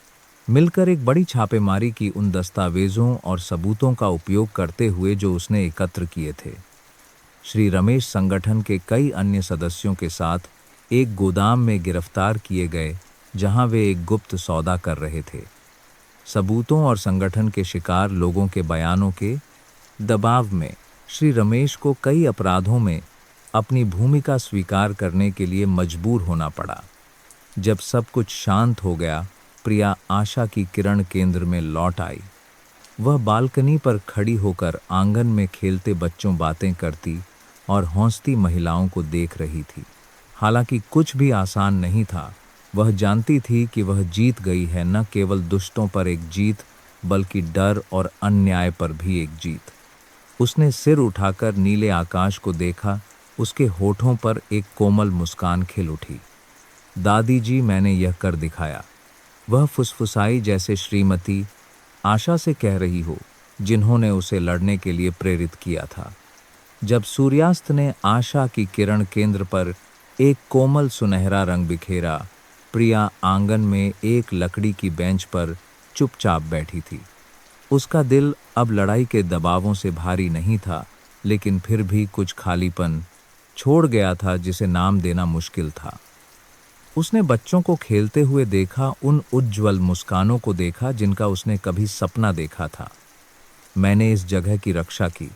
मिलकर एक बड़ी छापेमारी की, उन दस्तावेजों और सबूतों का उपयोग करते हुए जो उसने एकत्र किए थे। श्री रमेश संगठन के कई अन्य सदस्यों के साथ एक गोदाम में गिरफ्तार किए गए जहां वे एक गुप्त सौदा कर रहे थे। सबूतों और संगठन के शिकार लोगों के बयानों के दबाव में श्री रमेश को कई अपराधों में अपनी भूमिका स्वीकार करने के लिए मजबूर होना पड़ा। जब सब कुछ शांत हो गया, प्रिया आशा की किरण केंद्र में लौट आई। वह बालकनी पर खड़ी होकर आंगन में खेलते बच्चों बातें करती और हंसती महिलाओं को देख रही थी। हालांकि कुछ भी आसान नहीं था। वह जानती थी कि वह जीत गई है, न केवल दुष्टों पर एक जीत बल्कि डर और अन्याय पर भी एक जीत। उसने सिर उठाकर नीले आकाश को देखा। उसके होठों पर एक कोमल मुस्कान खिल उठी। दादी जी, मैंने यह कर दिखाया। वह फुसफुसाई जैसे श्रीमती आशा से कह रही हो, जिन्होंने उसे लड़ने के लिए प्रेरित किया था। जब सूर्यास्त ने आशा की किरण केंद्र पर एक कोमल सुनहरा रंग बिखेरा, प्रिया आंगन में एक लकड़ी की बेंच पर चुपचाप बैठी थी। उसका दिल अब लड़ाई के दबावों से भारी नहीं था, लेकिन फिर भी कुछ खालीपन छोड़ गया था जिसे नाम देना मुश्किल था। उसने बच्चों को खेलते हुए देखा, उन उज्ज्वल मुस्कानों को देखा जिनका उसने कभी सपना देखा था। मैंने इस जगह की रक्षा की,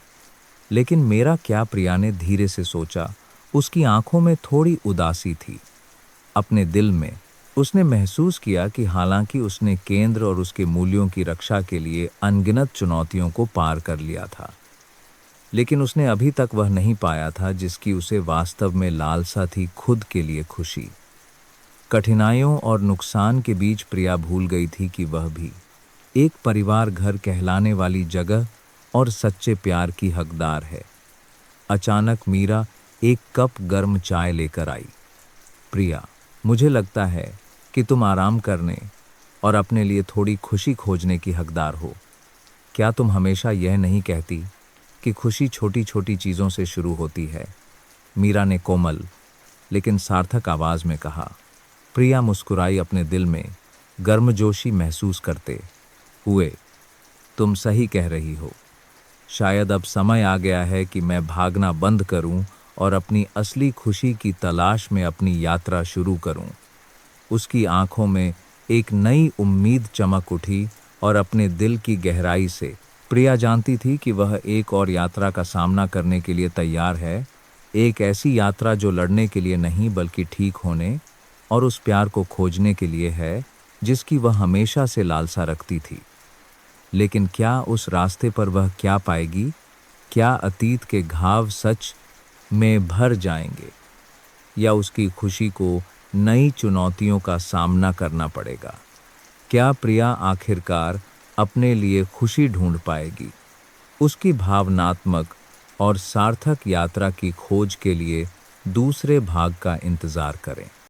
लेकिन मेरा क्या? प्रिया ने धीरे से सोचा। उसकी आंखों में थोड़ी उदासी थी। अपने दिल में उसने महसूस किया कि हालांकि उसने केंद्र और उसके मूल्यों की रक्षा के लिए अनगिनत चुनौतियों को पार कर लिया था, लेकिन उसने अभी तक वह नहीं पाया था जिसकी उसे वास्तव में लालसा थी, खुद के लिए खुशी। कठिनाइयों और नुकसान के बीच प्रिया भूल गई थी कि वह भी एक परिवार घर कहलाने वाली जगह और सच्चे प्यार की हकदार है। अचानक मीरा एक कप गर्म चाय लेकर आई। प्रिया, मुझे लगता है कि तुम आराम करने और अपने लिए थोड़ी खुशी खोजने की हकदार हो। क्या तुम हमेशा यह नहीं कहती कि खुशी छोटी छोटी चीज़ों से शुरू होती है? मीरा ने कोमल लेकिन सार्थक आवाज में कहा। प्रिया मुस्कुराई, अपने दिल में गर्मजोशी महसूस करते हुए। तुम सही कह रही हो। शायद अब समय आ गया है कि मैं भागना बंद करूं और अपनी असली खुशी की तलाश में अपनी यात्रा शुरू करूं। उसकी आंखों में एक नई उम्मीद चमक उठी और अपने दिल की गहराई से प्रिया जानती थी कि वह एक और यात्रा का सामना करने के लिए तैयार है। एक ऐसी यात्रा जो लड़ने के लिए नहीं बल्कि ठीक होने और उस प्यार को खोजने के लिए है जिसकी वह हमेशा से लालसा रखती थी। लेकिन क्या उस रास्ते पर वह क्या पाएगी? क्या अतीत के घाव सच में भर जाएंगे या उसकी खुशी को नई चुनौतियों का सामना करना पड़ेगा? क्या प्रिया आखिरकार अपने लिए खुशी ढूंढ पाएगी? उसकी भावनात्मक और सार्थक यात्रा की खोज के लिए दूसरे भाग का इंतजार करें।